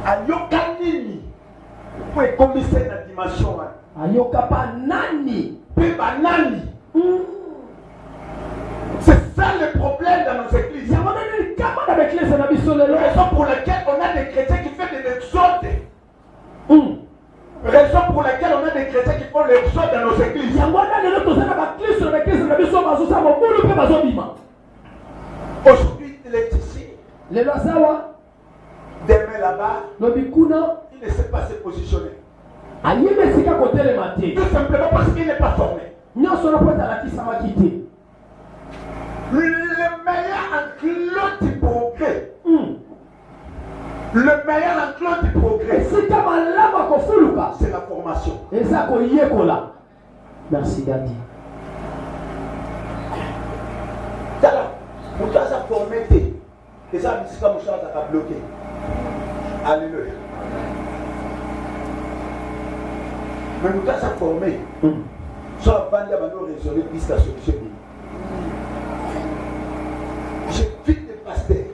Ayoka nini po ekombisa na dimension wana Ayoka pa nani? mpe banani. C'est ça le problème dans nos églises. Yango nani kama na beklese na biso lelo. Raison pour laquelle on a des chrétiens qui font des exodes. Raison pour laquelle on a des chrétiens qui font l'exode dans nos églises. Yango nani lelo tozana bakristo na beklese na biso bazosala mobulu mpe bazobima. Aujourd'hui, il est ici, Lelo azawa demain là-bas, lobi kuna il ne sait pas se positionner. ayebe esika kotelema te. Tout simplement parce qu'il n'est pas formé. nyonso na pota la kisama kite. Le meilleur enclos du progrès. Le meilleur enclos du progrès. C'est la formation. Merci Gadi. Tala, vous avez formé. Et ça, c'est comme ça, ça a bloqué. Alléluia. Mais nous avons formé. Soit vendu à nous résoudre piste à solution. J'ai vu des pasteurs.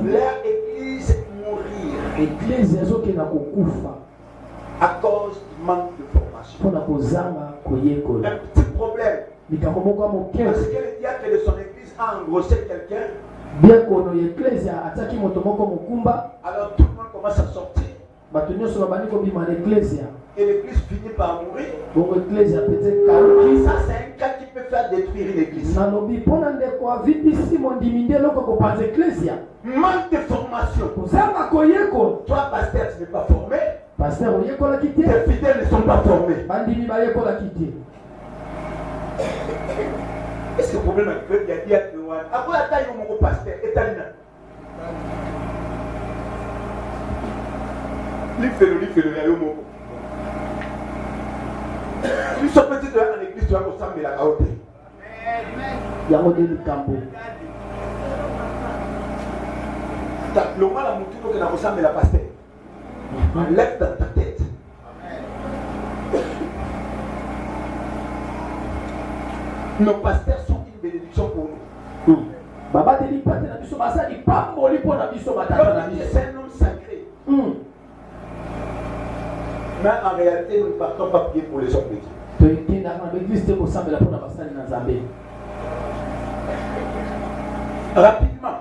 Leur église mourir. À cause du manque de formation. Un petit problème. Parce que le diable de son église a engrossé quelqu'un. Alors tout le monde commence à sortir. Et l'église finit par mourir. Ça, c'est un cas qui peut faire détruire une église. Manque de formation. Toi, pasteur, tu n'es pas formé. Tes fidèles ne sont pas formés. Est-ce que le problème est que il y a dit que après la taille mon pasteur est talina. Il fait le yaomo. Tu sors petit de en église, tu vas au samedi la caote. Yamode du campo. Le mal à mon tour que n'a pas samedi la pasteur. Lève dans ta tête. Nos pasteurs sont une bénédiction pour nous. Baba te dit pas na biso basali pas moli pour na biso batata na biso. C'est un homme sacré. Mais en réalité, nous ne partons pas prier pour les hommes de Dieu. Rapidement.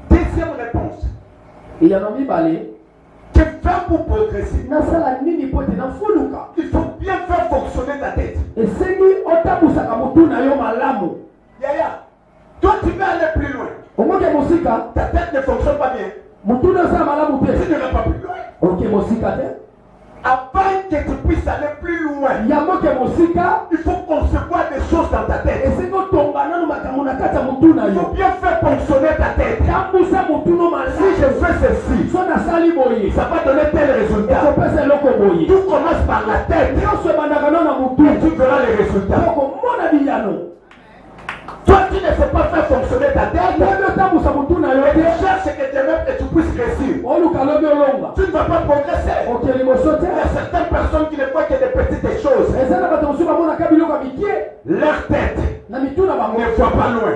Deuxième réponse. Il y a un ami balé. Que faire pour progresser? Il faut bien faire fonctionner ta tête. Et c'est lui Yaya, toi tu veux aller plus loin. Ta tête ne fonctionne pas bien. Tu n'iras pas plus loin. Avant que tu puisses aller plus loin, il faut concevoir des choses dans ta tête. Il faut bien faire fonctionner ta tête. Si je fais ceci, ça va donner tel résultat. Tout commence par la tête. Et tu verras les résultats. Toi, tu ne sais pas faire fonctionner ta tête. Tu cherches que tu aimes et tu puisses réussir. Tu ne vas pas progresser. Il y a certaines personnes qui ne voient que des petites choses. Leur tête ne voit pas loin.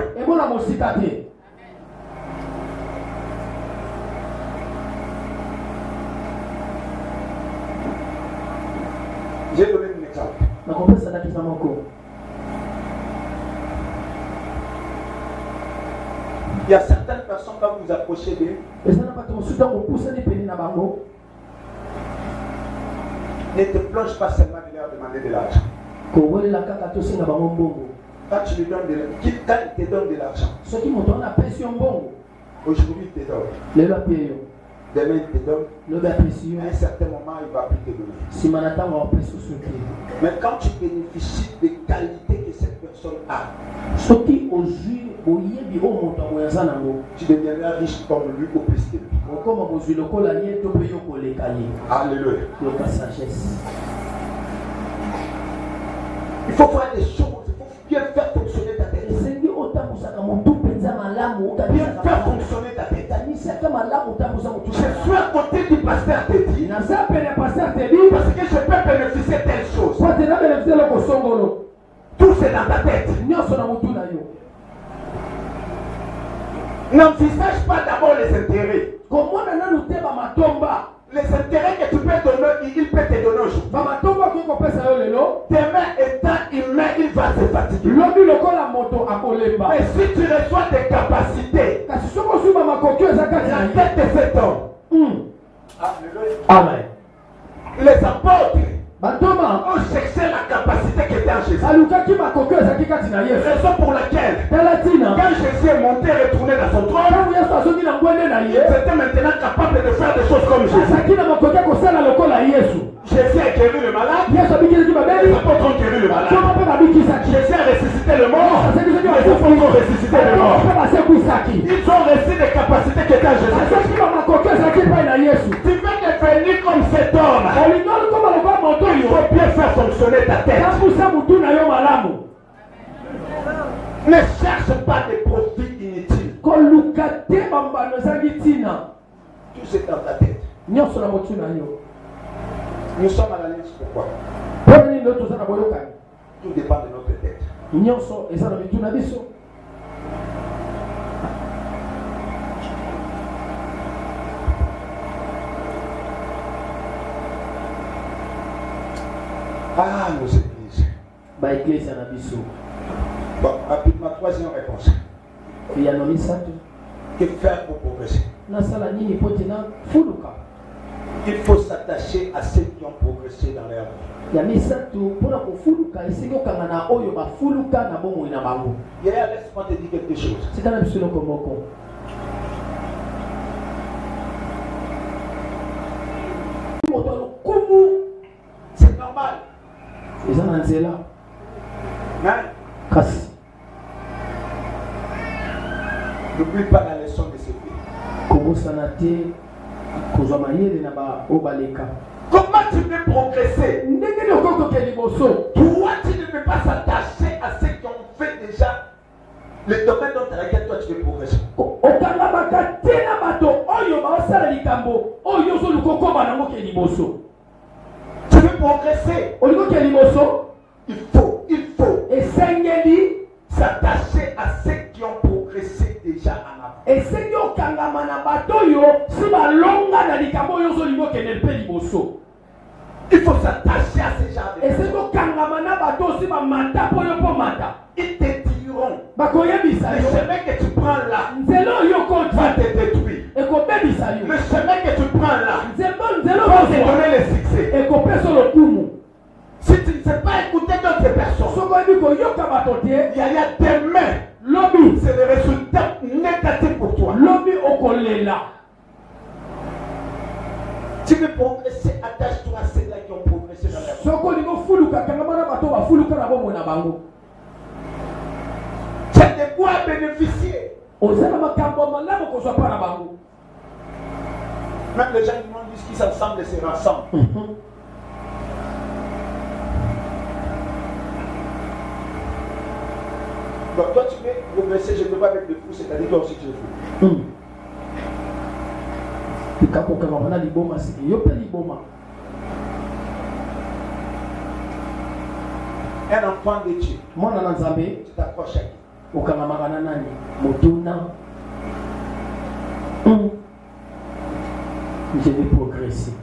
J'ai donné un exemple. Il y a certaines personnes quand vous approchez d'eux, ne te plonge pas seulement de leur demander de l'argent. Quand tu lui donnes de l'argent, quand il te donne de l'argent, aujourd'hui il te donne. Demain il te donne. À un certain moment il va plus te donner. Mais quand tu bénéficies des qualités que cette personne a, tu deviendras riche comme lui au plus que lui. Alléluia. Il faut faire des choses, il faut bien faire fonctionner ta tête. Bien faire fonctionner ta tête. Je suis à côté du pasteur te dit parce que je peux bénéficier de telle chose. Tout c'est dans ta tête. N'envisage pas d'abord les intérêts. Les intérêts que tu peux donner, il peut te donner aujourd'hui. Demain étant humain, il va se fatiguer. Mais si tu reçois des capacités, la tête de cet homme. Amen. Les apôtres ont cherché la capacité qui était en Jésus. Raison pour laquelle, quand Jésus est monté et retourné dans son trône, il était maintenant capable de faire des choses comme Jésus. Jésus a guéri le malade. Yesu abikisi babeli. Les apôtres ont guéri le malade. Koma pe babikisa. Jésus a ressuscité le mort. Aseki Les apôtres ont ressuscité le mort. Pe basekwisa. Ils ont reçu des capacités qui étaient en Jésus. Aseki bamakoki ezalaki epai na Yesu. Tu veux devenir comme cet homme. Olingoli koma lokola moto Il oyo. faut bien faire fonctionner ta tête. Kambusa mutu na yo malamu. Ne cherche pas des profits inutiles. Koluka te bambano ezalaki ntina. Tout c'est dans ta tête. Nyonso na motu na yo. Nous sommes à l'alliance pourquoi? Pona nini leo toza na boyokani? Tout dépend de notre tête. Nyonso eza na mitu na biso. Ah, nos églises. Ba église na biso. Bon, rapidement, troisième réponse. Ya misatu. Que faire pour progresser? Nasala nini pote na fuluka. Il faut s'attacher à ceux qui ont progressé dans leur vie. Ya misatu pona kufuluka isingo kanga na oyo bafuluka na bomo ina bango. Hier, laisse-moi te dire quelque chose. C'est quand même sur le komoko. C'est normal. Eza na nzela. Mais Kasi. n'oublie pas la leçon de ce pays. Kobosana te kozwa mayele na ba obaleka. Comment tu peux progresser? Ndenge ni okoko ke liboso. Toi, tu ne peux pas s'attacher à ceux qui ont fait déjà le domaine dans lequel toi tu veux progresser. Okanga bakate na bato oyo baosala likambo oyo zo lukokoma nango ke liboso. Tu veux progresser? Oliko ke liboso. Il faut Esengeli s'attacher à ceux qui ont progressé déjà en avant. esengi okangama na bato oyo si balonga na likambo oyo ozolinga okende mpe liboso. Il faut s'attacher à ces gens de Esengi okangama na bato si bamata mpo yo mpo mata. Ils te diront, bakoyebisa le yo chemin que tu prends là nzela oyo va okoti te détruire. ekobebisa yo. Le chemin que tu prends là nzela va te oyo donner le succès. ekopesa lokumu. Si tu ne sais pas écouter d'autres personnes, Soko oyebi koyoka bato te il y a des mains. lobi C'est le résultat négatif pour toi. lobi okolela. Tu veux progresser, attache-toi à ceux-là qui ont progressé dans la vie. Soko olingo fuluka kangama na bato bafuluka na bomoi na bango. Tu as de quoi bénéficier. Oza na makambo malamu kozwa mpa na bango. Même les gens qui disent qu'ils s'ensemble et se rassemblent. Donc toi tu veux progresser, je te vois avec le fou, c'est-à-dire toi aussi tu es fou. Ikakokanga wana liboma siki yo mpe liboma. Un enfant de Dieu, Mwana na Nzambe tu t'approches à qui? okangamaka na nani? Motuna. Je vais progresser.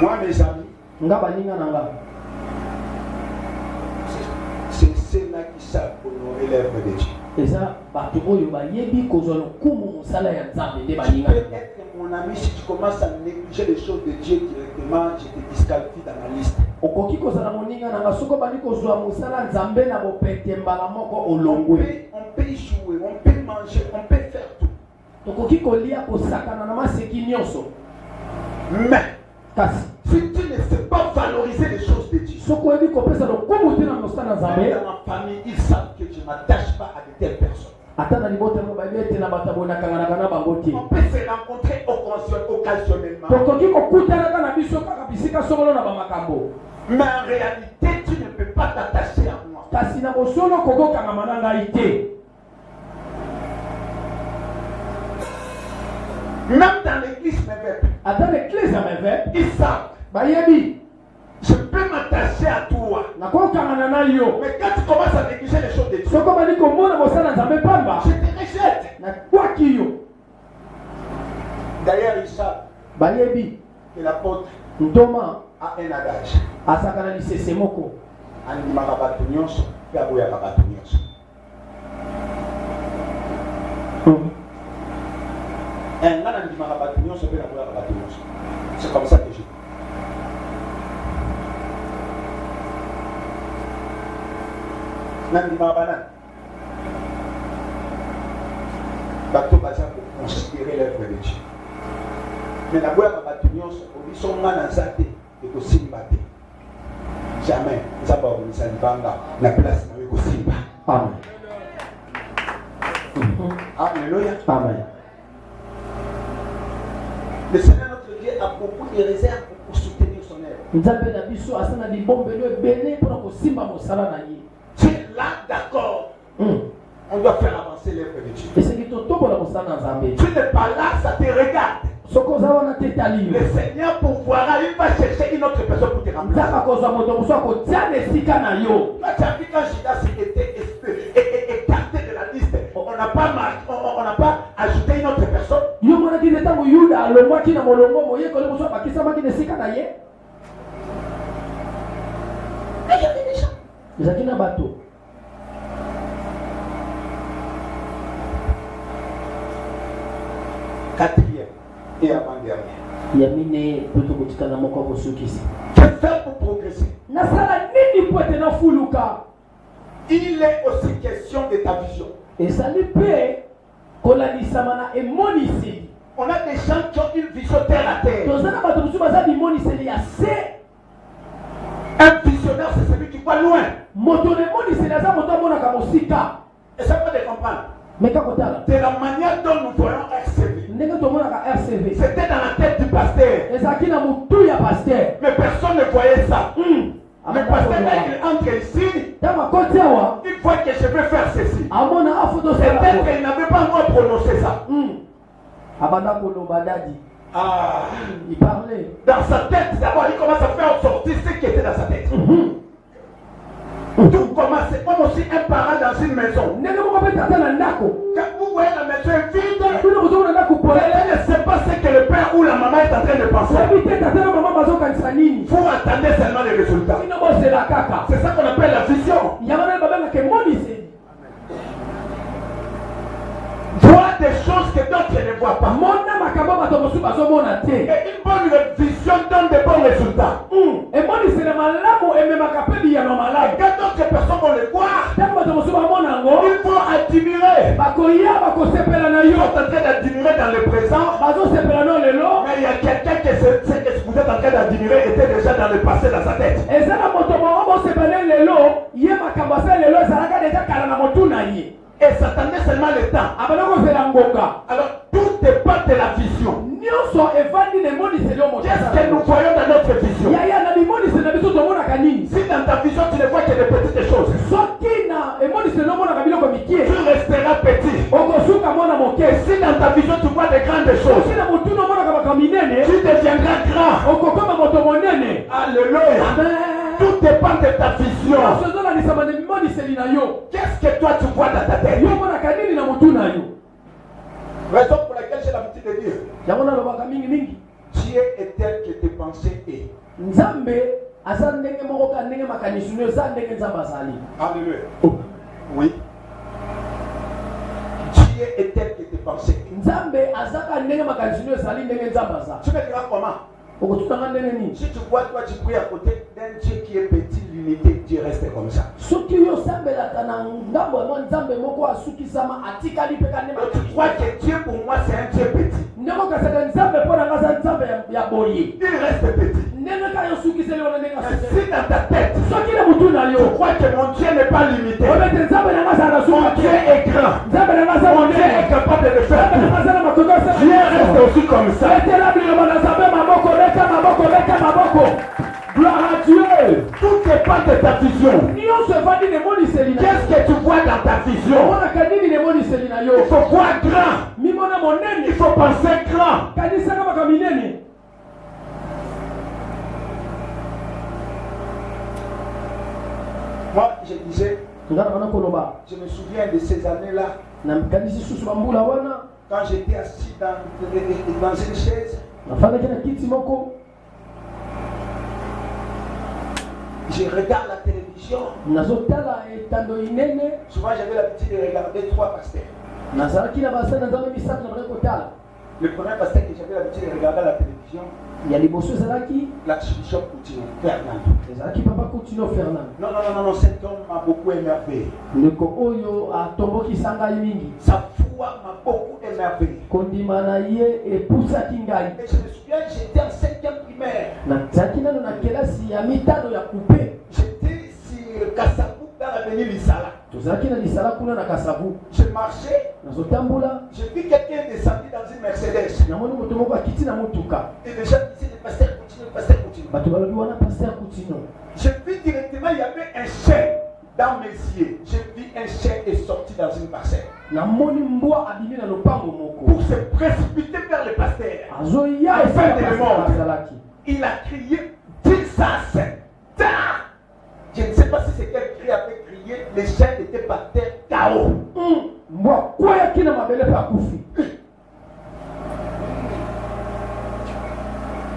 Moi mes amis, Nga baninga na nga. c'est ceux-là qui savent honorer l'œuvre de Dieu. Eza bato oyo bayebi kozwa lokumu mosala ya Nzambe nde Tu baninga peux na nga. être mon ami si tu commences à négliger les choses de Dieu directement, je te disqualifie dans ma liste. Okoki kozala moninga na nga soko bandi kozwa mosala Nzambe na bopete mbala moko On olongwe. peut y jouer, on peut manger, on peut faire tout. Tokoki kolia kosakana na maseki nyonso. Mais Kasi si tu ne sais pas valoriser les choses de Dieu, soko oyebi kopesa lokumu te na mosala na Nzambe. dans ma famille, ils savent que je ne m'attache pas à de telles personnes. Ata na libota mo bayebi ete na bato bonakanganaka na bango te. On peut se rencontrer occasionnellement. Tokoki kokutanaka na biso kaka bisika songolo na bamakambo. Mais en réalité, tu ne peux pas t'attacher à moi. Kasi na bosolo kokokangama na ngai te. Même dans l'église, mes pères, Ata l'église ya meve ils savent. bayebi Je peux m'attacher à toi. nakokangana na yo. Mais quand tu commences à négliger les choses de Dieu, Soko bandi komona mosala Nzambe pamba je te rejette. nakwaki yo. D'ailleurs, ils savent Bayebi que l'apôtre ntoma a un adage. asakana lisese moko. Andimaka bato nyonso, pe aboyaka bato nyonso. Nga nandimaka bato nyonso, pe aboyaka bato nyonso. C'est comme ça que je dis. Nandimaka banani. Bato baza pour considérer l'œuvre de Dieu. Mais naboyaka bato nyonso, obiso nga na nzate, et kosimba te. Jamais. Ça va vous ça banga la place na kosimba. Amen. Alléluia. Amen. Le Seigneur notre Dieu a beaucoup de réserves pour soutenir son œuvre. Nzambe na biso asana libombelo ebele mpona kosimba mosala na ye. Tu es là, d'accord. On doit faire avancer l'œuvre de Dieu. Esengeli totombola mosala na Nzambe. Tu n'es pas là, ça te regarde. Soko oza wana te etali yo. Le Seigneur pourvoira, il va chercher une autre personne pour te remplacer. Nzambe akozwa moto mosusu akotia na esika na yo. Toi, tu as vu quand Judas était écarté de la liste, on n'a pas ajouté une autre personne. Yo monaki nde ntango Yuda alongwaki na molongo moyekoli mosusu abakisamaki na esika na ye. Mais il y avait des gens. Ezalaki na bato. Quatrième et avant-dernier. Yamine plutôt kotikana moko kosukisi. Que faire pour progresser? Nasala nini po ete nafuluka? Il est aussi question de ta vision. Ezali mpe kolanisama na emoniseli. On a des gens qui ont une vision terre à terre. Tozana bato mosusu baza bimoniseli ya se. Un visionnaire, c'est celui qui voit loin. Moto na emoniseli aza moto amonaka mosika. Et ça peut te comprendre. Meka kotala. De la manière dont nous voyons RCV. Ndenge tomonaka RCV. C'était dans la tête du pasteur. Ezalaki na motu ya pasteur. Mais personne ne voyait ça. Le pasteur, il entre ici. Il voit que je vais faire ceci. Peut-être qu'il n'avait pas encore prononcé ça. Il parlait. Dans sa tête, d'abord, il commence à faire sortir ce qui était dans sa tête. Tout commence, c'est comme aussi un parent dans une maison. Quand vous voyez la maison est vide, elle ne sait pas ce que le père ou la maman est en train de penser. Vous attendez seulement les résultats. C'est ça qu'on appelle la vision. Voir des choses que d'autres ne voient pas. Et une bonne vision donne de bons résultats. Et quand d'autres personnes vont le voir, ils vont admirer. Ils sont en train d'admirer dans le présent. Mais il y a quelqu'un que ce que vous êtes en train d'admirer était déjà dans le passé dans sa tête. Et s'attendait seulement le temps. Alors tout dépend de la vision. Qu'est-ce que nous voyons dans notre vision? Si dans ta vision tu ne vois que des petites choses, tu resteras petit. Et si dans ta vision tu vois des grandes choses, tu deviendras grand. Alléluia. Tout dépend de ta vision. Qu'est-ce que toi tu vois dans ta tête? Raison pour laquelle j'ai l'habitude de dire, Dieu est tel que tes pensées est. Alléluia. Oui. Dieu est tel que tes pensées est. Tu me diras comment? Si tu vois, toi tu pries à côté d'un Dieu qui est petit, l'unité, Dieu reste comme ça. Tu crois que Dieu pour moi c'est un Dieu petit. Il reste petit. Si dans ta tête, tu crois que mon Dieu n'est pas limité, mon Dieu est grand, mon Dieu est capable de le faire tout, Dieu reste aussi comme ça. Gloire à Dieu. Tout dépend de ta vision. Qu'est-ce que tu vois dans ta vision? Il faut voir grand. Il faut penser grand. Moi, je disais, je me souviens de ces années-là, quand j'étais assis dans une chaise, je regarde la télévision. Souvent, j'avais l'habitude de regarder 3 pasteurs. Le premier pasteur que j'avais l'habitude de regarder à la télévision, l'archbishop Coutinho Fernand. Non, cet homme m'a beaucoup émerveillé. Sa foi m'a beaucoup émerveillé. Et je me souviens, j'étais en 5e primaire. primaire. J'étais sur Kassabou dans l'avenue Lissala. Je marchais. J'ai vu quelqu'un descendre dans une Mercedes. Et les gens disaient, le pasteur continue. J'ai vu directement, il y avait un chien dans mes yeux. J'ai vu un chien est sorti dans une parcelle. Pour se précipiter vers le pasteur. Il a crié, dis ça, c'est tard. Je ne sais pas si c'est quel cri avait crié. Les chiens étaient par terre, KO.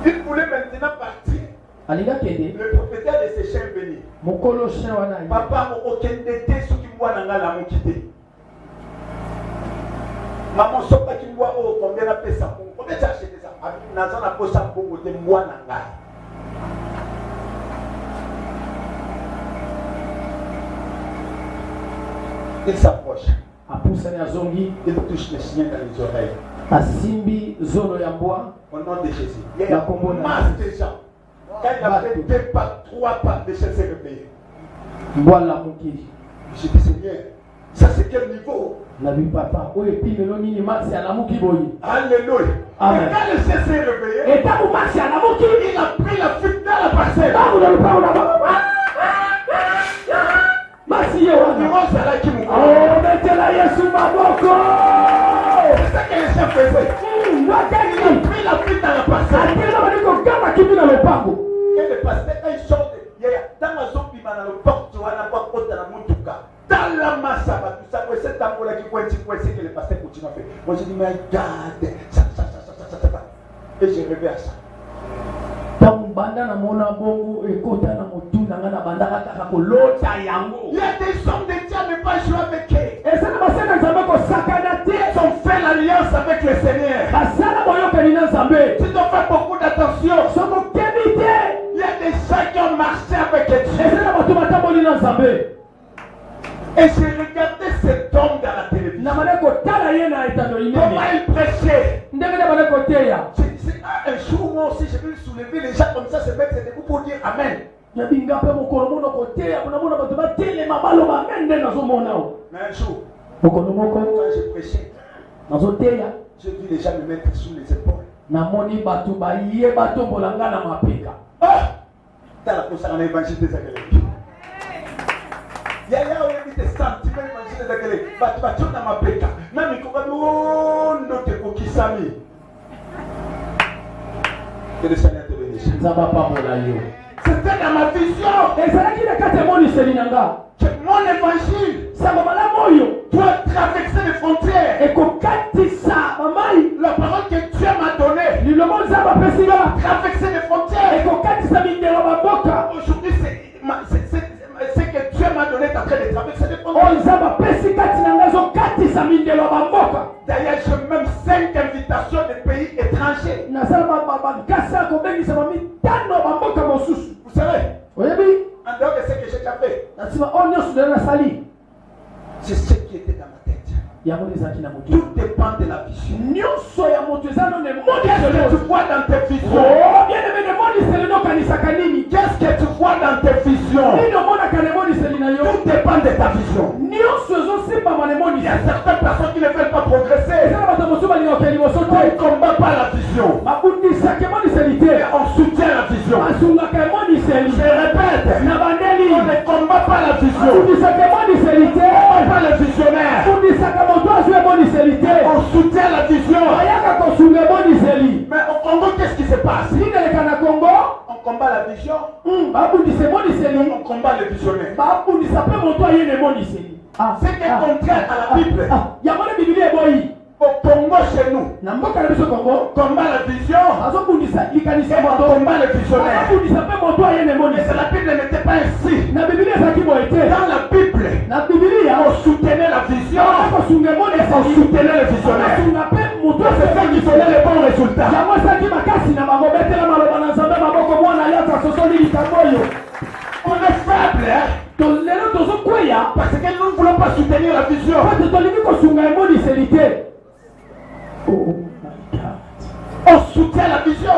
Il voulait maintenant partir. Le propriétaire de ces chiens venir. Papa, aucun d'été, ceux qui voient dans la quitté. Maman, ce qui voit, combien a payé ça? Combien tu as acheté ça? Nazan a posé ça pour côté moi nanga. Il s'approche. Il touche le chien dans les oreilles. Au nom de Jésus. Il y a une masse de gens. Quand il a fait 2 pas, 3 pas, les chiens s'est réveillé. Je dis Seigneur, ça c'est quel niveau? Alléluia. Amen. Et quand le chien s'est réveillé, il a pris la fuite dans la parcelle. C'est ça que les chiens faisaient. Il a pris la fuite dans la parcelle. Et le pasteur, quand il sort, dans la zone, il va dans le porte, dans la moutouka. Dans la masse, tout ça, c'est un peu qui que le pasteur continue à faire. Moi, je dis, mais regarde, ça. Et j'ai rêvé à ça. Il y a des hommes de Dieu, mais pas jouer avec eux. Ils ont fait l'alliance avec le Seigneur. Tu dois faire beaucoup d'attention. Il y a des gens qui ont marché avec Dieu. Et j'ai regardé cet homme dans la télévision. Comment il prêchait. Un jour, moi aussi, je vais soulever les gens comme ça, se mettre debout pour dire Amen. Mais un jour, quand je prêchais, j'ai vu les gens me mettre sous les épaules. Dans la course à l'évangile des Agréés. Il y a des sentiments évangile des Agréés. Que le Seigneur te bénisse. C'était dans ma vision. Que mon évangile doit traverser les frontières. La parole que Dieu m'a donnée traverser les frontières. Aujourd'hui, c'est que Dieu m'a donné en train de traverser les frontières. D'ailleurs, j'ai même 5 invitations de pays étrangers. Vous savez, en dehors de ce que j'ai déjà fait, c'est ce qui était dans ma tête. Tout dépend de la vision. Qu'est-ce que tu vois dans tes visions? Qu'est-ce que tu vois dans tes visions? Tout dépend de ta vision. Il y a certaines personnes qui ne veulent pas progresser. On ne combat pas la vision. On soutient la vision. Je répète, on ne combat pas la vision. On ne combat pas le visionnaire. On soutient la vision. Mais au Congo, qu'est-ce qui se passe? On combat la vision. On combat le visionnaire. C'est contraire à la Bible. Au Congo, chez nous, on combat la vision. On combat le visionnaire. Mais la Bible n'était pas ainsi. Dans la Bible, on soutenait la vision. On soutenait le visionnaire. C'est ça qui donnait les bons résultats. On est faible, hein? Parce que nous ne voulons pas soutenir la vision. On soutient la vision.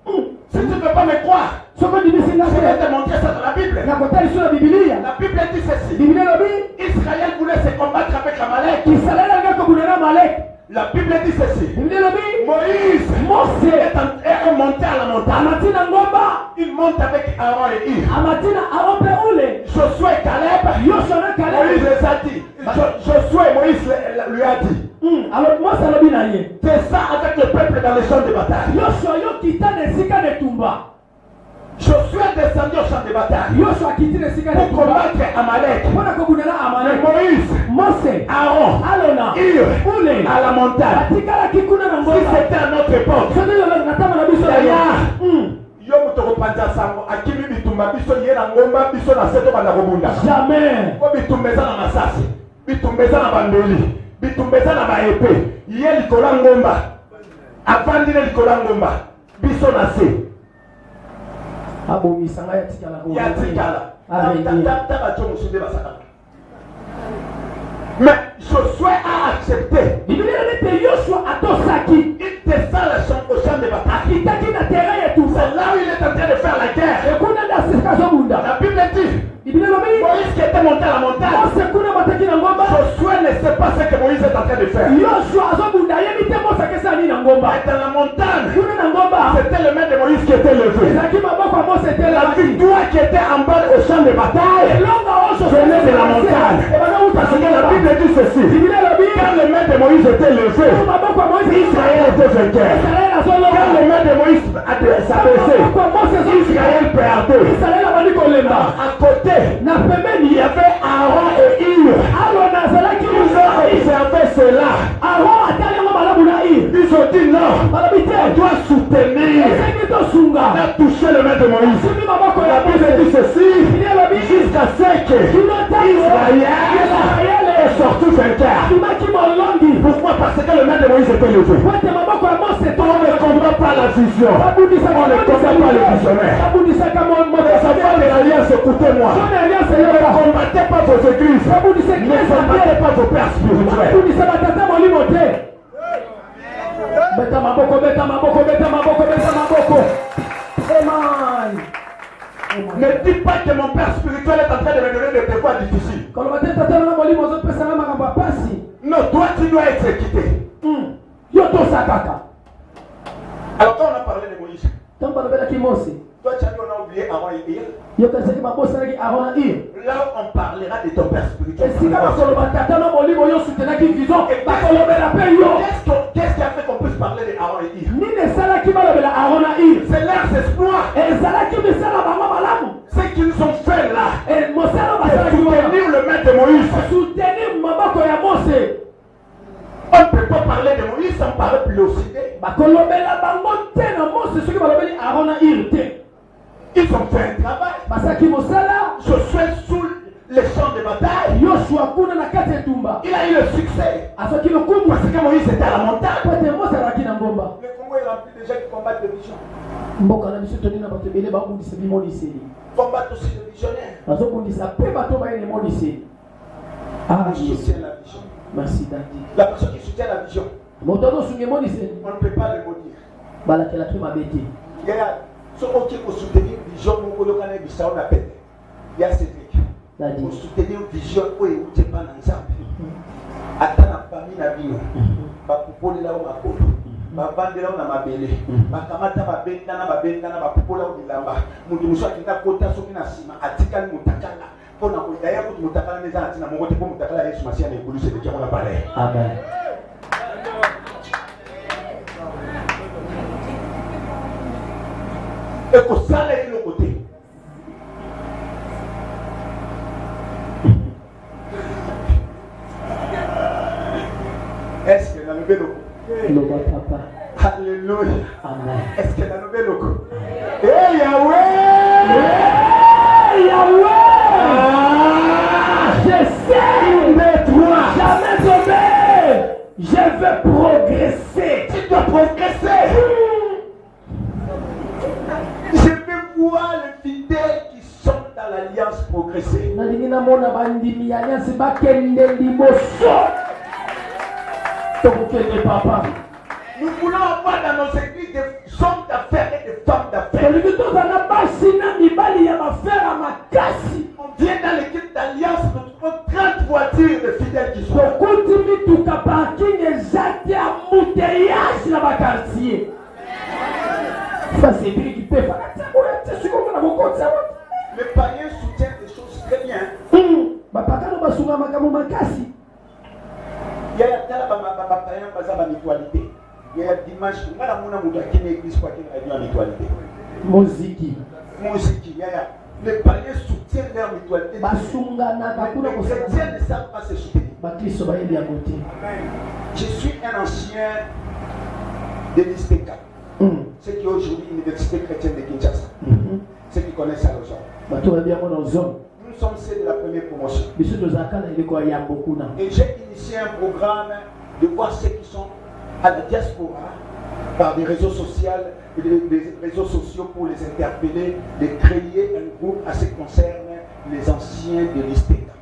Si tu ne veux pas me croire, Ce que dit je vais te montrer ça dans la Bible. la kotali sur la Biblia. La Bible dit ceci. Biblia lobi Israël voulait se combattre avec Amalek. Israël a kabunana Malek. La Bible dit ceci. Biblia lobi Moïse Mose est monté à la montagne. amatina ngomba Il monte avec Aaron et Hur. amatina arope ule Josué et Caleb. Yoshua na Moïse Caleb. les a dit. Josué et Moïse lui a dit. Alors Mose lobi na ye. Descends avec le peuple dans les champs de bataille. Yoshua yo kita ne sika ne tumba. Josué est descendu au champ de bataille Yoshua kiti ne sika ne pour tumba. combattre Amalek. Pona kabunana Mais Amalek. Moïse, Mose Aaron, alona Hur, ule à la montagne. atikala kikuna na Si ngomba. c'était à notre époque, Soki yo na tama na biso D'ailleurs, yo moto kopanza sango akimi bitumba biso ye na ngomba biso na seto banda kobunda. jamais. Ko bitumba eza na masasi, bitumba eza na bandeli, bitumba eza na baepe. Ye likola ngomba, avandi na likola ngomba, biso na se. Abomisanga ya tikala ko. Ya tikala. Amen. Taba jo musude basaka. Mais Josué a accepté. Biblia inasema Yoshua atosaki. Il descend au champ de bataille. Akitaki na terrain ya tumba. C'est là où il est en train de faire la guerre. Ekuna nda sika zobunda. La Bible dit, Biblia lobi Moïse qui était monté à la montagne. Mose kuna mataki na ngomba. Josué ne sait pas ce que Moïse est en train de faire. Yoshua azobunda ye bite Mose kesa ni na ngomba. Et dans la montagne, Kuna na ngomba. c'était le main de Moïse qui était levé. Ezaki maboko ya Mose était La là. victoire qui était en bas au champ de bataille Elonga osho venait de la montagne. Parce que la Bible dit ceci. Biblia lobi Quand le main de Moïse était levé, maboko ya Mose Israël était vainqueur. Israël Quand azolonga. le main de Moïse s'abaissait, Maboko ya Mose Israël perdait. Israël abandi kolemba. À côté, Na pembeni il y avait Aaron et Hur. alona azalaki Ils ont observé cela. Aaron atali yango malamu na ir. Ils ont dit non, Balobi on te doit soutenir. esengi tosunga. On a touché le main de Moïse. Simi maboko La ya Bible dit Mose. ceci. Biblia lobi Jusqu'à ce que Israël est sorti vainqueur. imaki molongi. Pourquoi? Parce que le main de Moïse était levé. Pote maboko ya Mose On ne comprend pas la vision. On ne comprend pas le visionnaire. babundisaka Les enfants de l'Alliance, écoutez-moi. Ne combattez pas vos églises. Ne combattez pas vos pères spirituels. babundisa batata molimo te. Beta maboko, beta maboko, beta maboko, beta maboko. Amen. Ne dites pas que mon père spirituel est en train de me donner des devoirs difficiles. Koloba te tata na molimo ozopesanga makambo ya pasi. Non, toi tu dois être quitté. Yo tosakaka. Alors quand on a parlé de Moïse, Ntango balobelaki Mose. toi tu as dit on a oublié Aaron et Hur. Yo kanisaki babosanaki Aaron na Ir. Là on parlera de ton père spirituel. Esika bakoloba tata na molimo yo sutenaki vision. Bakolobela pe yo. Qu'est-ce qui a fait qu'on puisse parler de Aaron et Hur? Nini esalaki balobela Aaron na Ir. C'est leurs espoirs. Ezalaki misala bango malamu. Ce qu'ils ont fait là, Mosala c'est basalaki wana. soutenir le maître de Moïse. Soutenir maboko ya Mose. On ne peut pas parler de Moïse sans parler pilosité. Bakolobela bango te na Mose soki balobeli Aaron na Ir te. Ils ont fait un travail. Basalaki mosala. Josué sous les champs de bataille. Yoshua kuna na kati ya tumba. Il a eu le succès. Azwaki lokumu. Parce que Moïse était à la montagne. Pote Mose azalaki na ngomba. Le Congo est rempli de gens qui combattent des visions. Mboka na biso toni na bato ebele babundisa bimoniseli. Combattent aussi des visionnaires. Bazobundisa mpe bato bayene moniseli. Ah, Qui soutient la vision. merci Dadi. La personne qui soutient la vision, Moto azosunga emoniseli. on ne peut pas le maudire. Balakelaki mabe te. Il y a ceux qui ont soutenir une vision, nous on a dit ça, on appelle. Il y a ces trucs. Dadi. Pour soutenir une vision, où il n'y a pas d'ensemble. Attends la famille na bino. Ba kupole la ma koto. Ba vandela na mabele. Ba kamata ba benda na ba benda na ba kupola o bilamba. Mundu muso akinda kota soki na sima atikali mutakala. Pona ko daya ko mutakala neza atina mongo te ko mutakala Yesu Masia na ekulu se de kemo na pale. Amen. Et que ça est le côté. Est-ce que dans le vélo? Loba papa. Alléluia. Amen. Est-ce que dans le vélo? Eh Yahweh! Hey Yahweh! Ah! Je sais! Mais toi! Jamais tomber! Je veux progresser! Tu dois progresser! Je vais voir les fidèles qui sont dans l'alliance progresser. Nalingi namona bandimi ya alliance bakende liboso. Tokokende papa. Nous voulons avoir dans nos églises des hommes d'affaires et des femmes d'affaires. On vient dans l'équipe d'Alliance, nous trouvons 30 voitures de fidèles qui sont là. Les païens soutiennent des choses très bien. Il y a païens qui ont mutualité. Il y a dimanche, il y a une église qui a une mutualité. Musique, les païens soutiennent leur mutualité. Les chrétiens ne savent pas se soutenir. Je suis un ancien de l'ISTECA, ceux qui aujourd'hui l'université chrétienne de Kinshasa, ceux qui connaissent la zone. Nous sommes ceux de la première promotion. Et j'ai initié un programme de voir ceux qui sont à la diaspora par des réseaux sociaux, pour les interpeller, de créer un groupe à ce qui concerne les anciens de l'ISTECA.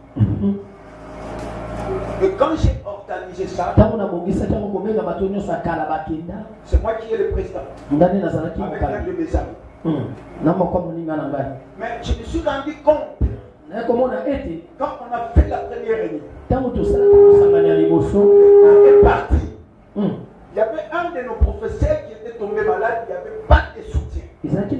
Et quand j'ai organisé ça, c'est moi qui ai le président, avec un de mes amis. Mais je me suis rendu compte, quand on a fait la première réunion, on est parti. Il y avait un de nos professeurs qui était tombé malade, il n'y avait pas de soutien. Il n'avait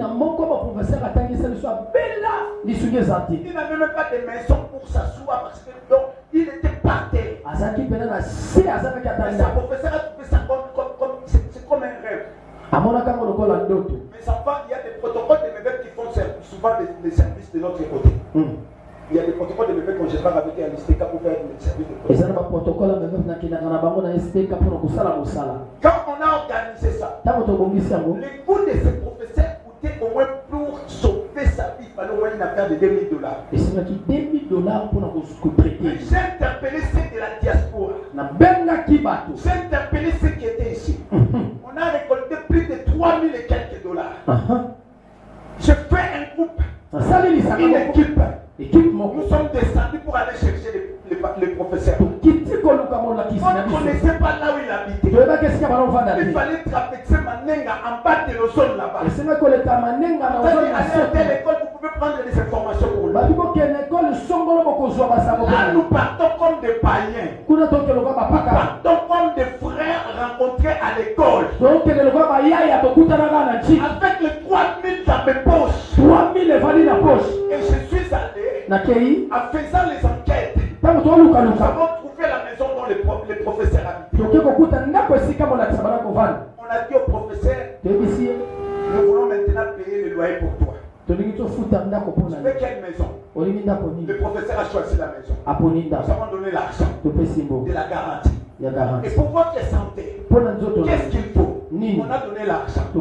même pas de maison pour s'asseoir parce que donc, il était par terre. Mais sa professeur a trouvé ça c'est comme un rêve. Mais ça va, il y a des protocoles de médecins qui font souvent les services de l'autre côté. Il y a des protocoles de médecins qu'on gère avec l'ISTECA pour faire des services de côté. Quand on a organisé ça, les coûts de ces professeurs coûtaient au moins pour sauver sa vie, il fallait au moins une affaire de $2000. Mais j'ai interpellé ceux de la diaspora. J'ai interpellé ceux qui étaient ici. On a récolté plus de 3000 et quelques dollars. Je fais un groupe, une équipe. Nous sommes descendus pour aller chercher les professeurs. On ne connaissait pas là où il habitait. Il fallait traverser Manenga en bas de nos zones là-bas. Vous allez aller à telle école, vous pouvez prendre des informations pour lui. Là, nous partons comme des païens. Nous partons comme des frères rencontrés à l'école. Avec les 3000 dans mes poches. Et je suis allé, en faisant les enquêtes, nous avons trouvé la maison dont les professeurs habitaient. On a dit au professeur, nous voulons maintenant payer le loyer pour toi. Tu veux quelle maison? Le professeur a choisi la maison. Nous avons donné l'argent de la garantie. Et pour votre santé, qu'est-ce qu'il faut? On a donné l'argent. Et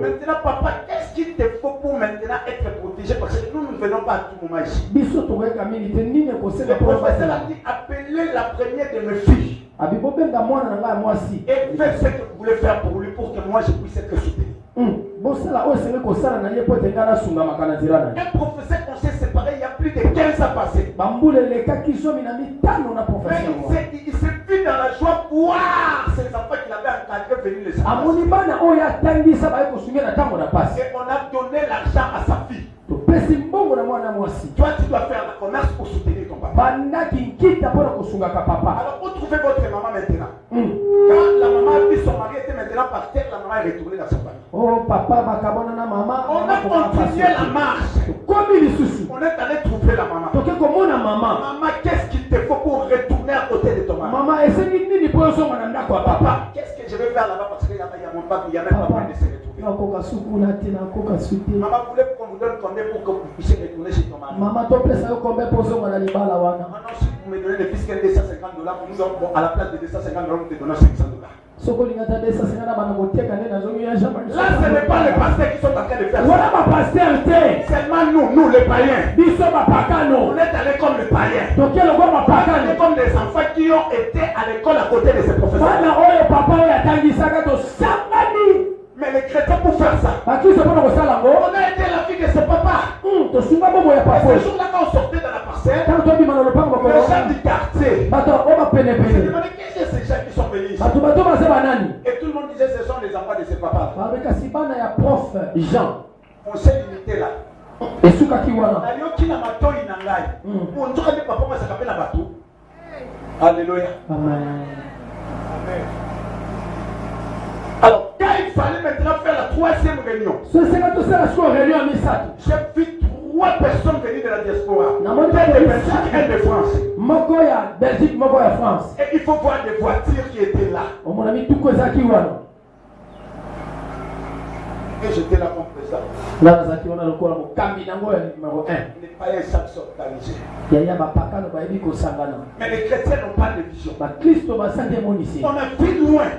maintenant, papa, qu'est-ce qu'il te faut pour maintenant être protégé? Parce que nous ne venons pas à tout moment ici. Le professeur a dit, appelez la première de mes filles. Et faites ce que vous voulez faire pour lui, pour que moi je puisse être soutenu. Un professeur qu'on s'est séparé il y a plus de 15 ans passés. Il s'est vu dans la joie voir ses enfants qu'il avait encadrés venir les aider. Et on a donné l'argent à sa fille. Toi, tu dois faire la commerce pour soutenir ton papa. Alors, vous trouvez votre maman maintenant. Quand la maman a vu son mari était maintenant par terre, la maman est retournée dans sa famille. On a continué la marche. On est allé trouver la maman. Maman, qu'est-ce qu'il te faut pour retourner à côté de ton mari? Papa, qu'est-ce que je vais faire là-bas parce qu'il y a mon papa, il n'y a même pas moyen de se retrouver. Maman voulait qu'on vous donne combien pour que vous puissiez retourner chez ton mari? Maintenant, si vous me donnez des fils $250, à la place de $250, nous te donnons $500. Là, ce n'est pas les pasteurs qui sont en train de faire ça. Seulement nous les païens. On est allé comme les païens. On est allé comme des enfants qui ont été à l'école à côté de ces professeurs. Mais les chrétiens pour faire ça, on a été la fille de ce papa. Et ce jour-là, quand on sortait dans la parcelle, les gens du quartier se demandaient qu'est-ce que ces gens qui sont venus ici. Et tout le monde nous disait ce sont les enfants de ses papas. babekasi bana ya prof Jean On s'est limité là. esukaki wana Nayoki na matoi na ngai. On nzoka de papa ma s'appelle na bateau. Alléluia. amen. Alors, quand il fallait maintenant faire la troisième réunion, so esika tosala sikoyo réunion ya misato j'ai vu 3 personnes venir de la diaspora. Namoni Un de Belgique, un de France. moko ya Belgique moko ya France Et il faut voir des voitures qui étaient là. omona mituko ezalaki wana Et j'étais là comme président. nga nazalaki wana lokola mokambi nango ya numéro 1 Les païens savent s'organiser. yaya bapakano bayebi kosangana Mais les chrétiens n'ont pas de vision. bakristo basali emonisi On a vu loin.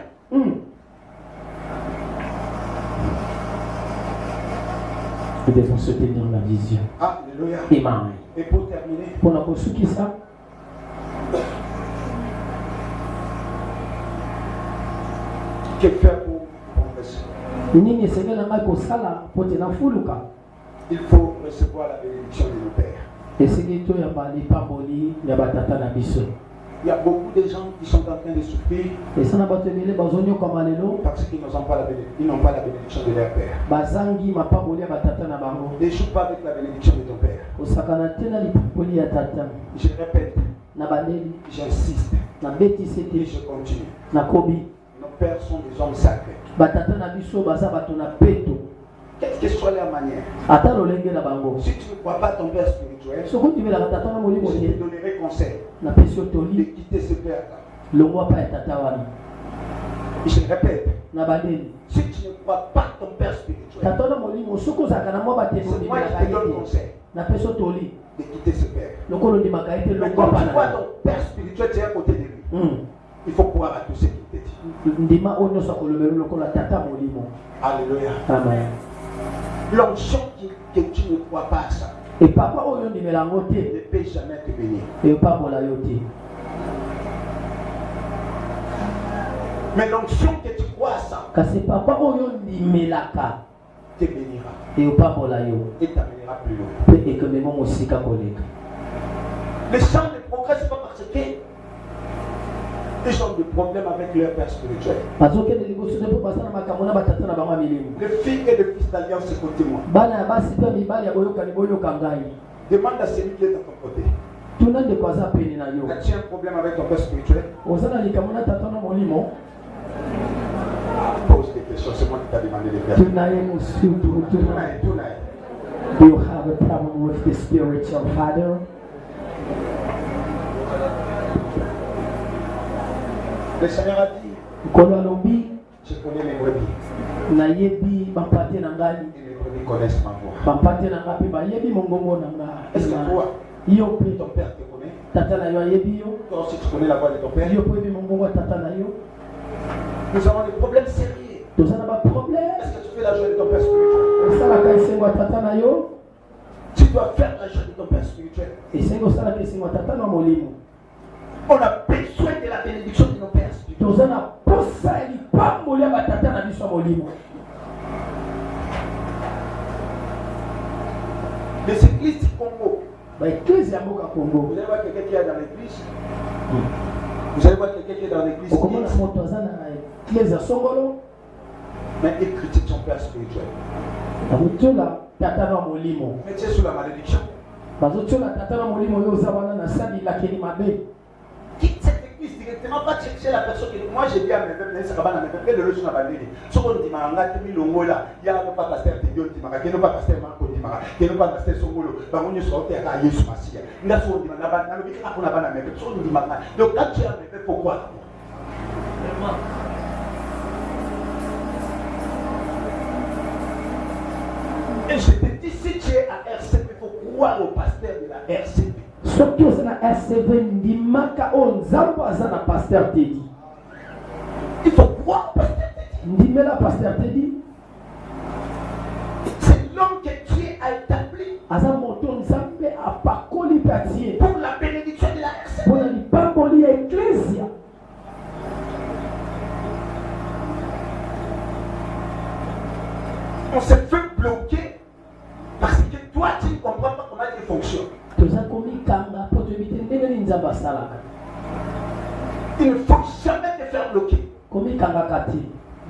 Nous devons se tenir la vision. Alléluia. Amen. Et pour terminer, Pour la kosukisa que faire pour progresser? nini esengeli ngai kosala po te nafuluka Il faut recevoir la bénédiction de nos pères. esengeli toyamba lipamboli ya batata na biso. Il y a beaucoup de gens qui sont en train de souffrir esa na bato ebele bazonyokama lelo parce qu'ils n'ont pas la bénédiction de leur père. bazangi mapamboli ya batata na bango. Ne joue pas avec la bénédiction de ton père. kosakana te na lipamboli ya tata Je répète, na bandeli j'insiste nabetisi et te je continue. nakobi Nos pères sont des hommes sacrés. batata na biso baza bato na peto Quelle que soit leur manière. ata lolenge na bango. Si tu ne crois pas ton père spirituel, soki ondimela batata na molimo je te te donnerai conseil napesi yo de toli quitter ce père-là. longwa pa ya tata wana Je répète, na bandeli si tu ne crois pas ton père spirituel, tata na molimo soki ozalaka na mwa batendo c'est moi ondimelaka qui te ye donne te conseil napesi yo toli de quitter ce père. lokola ondimaka ye te Mais longwa quand pa tu vois na ton père spirituel, tu es à côté de lui. Il faut croire à tout ce qu'il te dit. ndima oyo nyonso akolobela lokola tata molimo. Alléluia. Amen. L'onction que tu ne crois pas à ça Et papa oyo ndimela yango ne te peut jamais te bénir. epambola yo te. Mais l'onction que tu crois à ça kasi papa oyo ndimelaka te bénira epambola yo et t'amènera plus loin. mpe ekomema mosika koleka. Les gens ne progressent pas parce que ils ont des problèmes avec leur père spirituel. bazokende liboso te mpo baza na makambo na batata na bango ya milimo. Les filles et les fils d'alliance, écoutez-moi. bana ya basi mpe mibali ya boyokani boyoka ngai. Demande à celui qui est à ton côté. tuna ndeko aza pene na yo. As-tu un problème avec ton père spirituel? oza na likambo na tata na molimo. Pose des questions, c'est moi qui t'ai demandé de faire. tuna ye mosutu tuna. Tonight. Do you have a problem with the spiritual father? Le Seigneur a dit, nkolo alobi je connais mes brebis nayebi bampate na ngai et mes brebis connaissent ma voix. bampate na ngai mpe bayebi mongongo na Est-ce que nga. toi, yo mpe ton père te connaît? tata na yo ayebi yo. Toi aussi tu connais la voix de ton père? yo mpe oyebi mongongo ya tata na yo. Nous avons des problèmes sérieux. toza na baproblème. Est-ce que tu fais la joie de ton père spirituel? osalaka esengo ya tata na yo. Tu dois faire la joie de ton père spirituel. esengo osalaka esengo ya tata na molimo. On a besoin de la bénédiction de nos pères spirituels. toza na posa ya lipamboli ya batata na biso ya molimo. Les églises du Congo, baeklise ya mboka vous kongo allez voir quelqu'un qui est dans l'église. Vous allez voir quelqu'un qui est dans l'église. okomona moto aza na eklise ya songolo Mais il critique son père spirituel. bazotiola tata na molimo. Mais tu es sous la malédiction. bazotiola tata na molimo oyo oza wana na sali lakeli mabe. Quitte cette église directement, pas chercher la personne qui. Moi j'ai dit à mes pères, c'est pas mes pères, le sur la bandée. Ce qu'on dit, Maranga, tu milongo là, il y a pas pasteur Dieu, tu m'as qui n'est pas pasteur Marco, tu m'as qui n'est pas pasteur Songolo, Barouni sur terre à Yesu Massia. Il a son dit, on a le micro qu'on a pas mes pères, son dit Maranga. Donc quand tu as mes pères, pourquoi? Et je te dis, si tu es à RCP, il faut croire au pasteur de la RCP. soki oza na RCV ndimaka oyo nzambe aza na paster Teddy. Il faut croire au pasteur Teddy. ndimela paster Teddy. C'est l'homme que Dieu a établi aza moto nzambe apakoli mpe atie pour la bénédiction de la RCP. mpona lipamboli ya eklesia. On se fait bloquer parce que toi tu ne comprends pas comment il fonctionne. toza komikanga mpo toyebi te ndenge nini nzambe asalaka. Il ne faut jamais te faire bloquer. komikangaka te.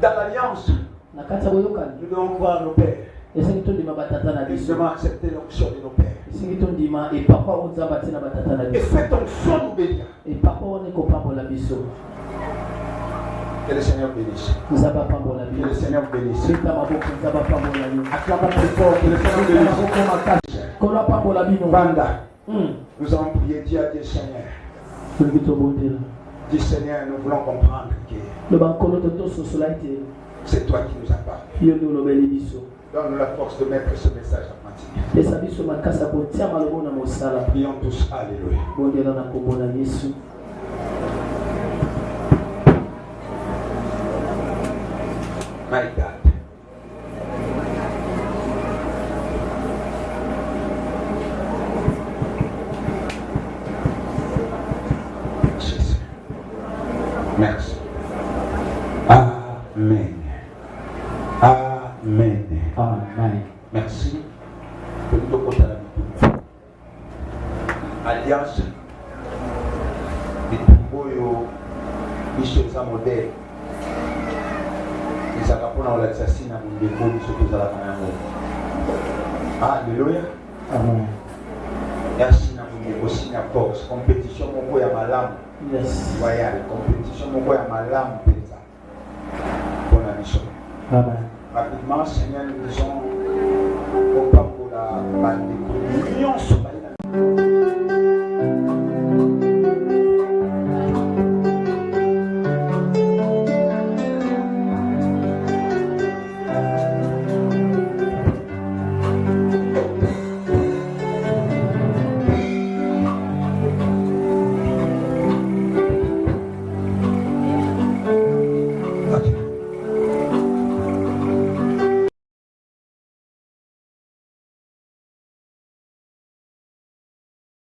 Dans l'alliance, na kati ya boyokani nous devons croire nos pères. esengi tondima batata na Nous biso devons accepter l'onction de nos pères. esengi tondima epapa oyo nzambe atie na batata na Et biso cette onction nous bénit. epapa wana ekopambola biso Que le Seigneur bénisse. nzambe apambola Que le biso Seigneur bénisse. beta maboko nzambe apambola yo Acclamons très fort. Que le Seigneur beta bénisse. maboko makasi kono apambola bino Banda, nous avons prié Dieu à Dieu Seigneur. tolingi tobondela Dis Seigneur, nous voulons comprendre que loba nkolo totososola ete c'est toi qui nous as parlé. yo nde olobeli biso Donne-nous la force de mettre ce message en pratique. pesa biso makasi ya kotia malobo na mosala Prions tous. Alléluia. bondela na kombo na yesu My God. Jésus. Merci. Amen. Amen. amen Merci. Que nous devons à la vie. Alliance. Les Tumboyo, Michel Zamodé. Les Akapona ou l'assassin à mon défaut, Michel Zalakanango. Alléluia. amen Merci na mon aussi na force. Compétition, mon boy à ma lame. yes Royal. Compétition, mon boy à ma lame. Bonne mission. amen Rapidement, Seigneur, nous disons au pape pour la bande de l'union sur la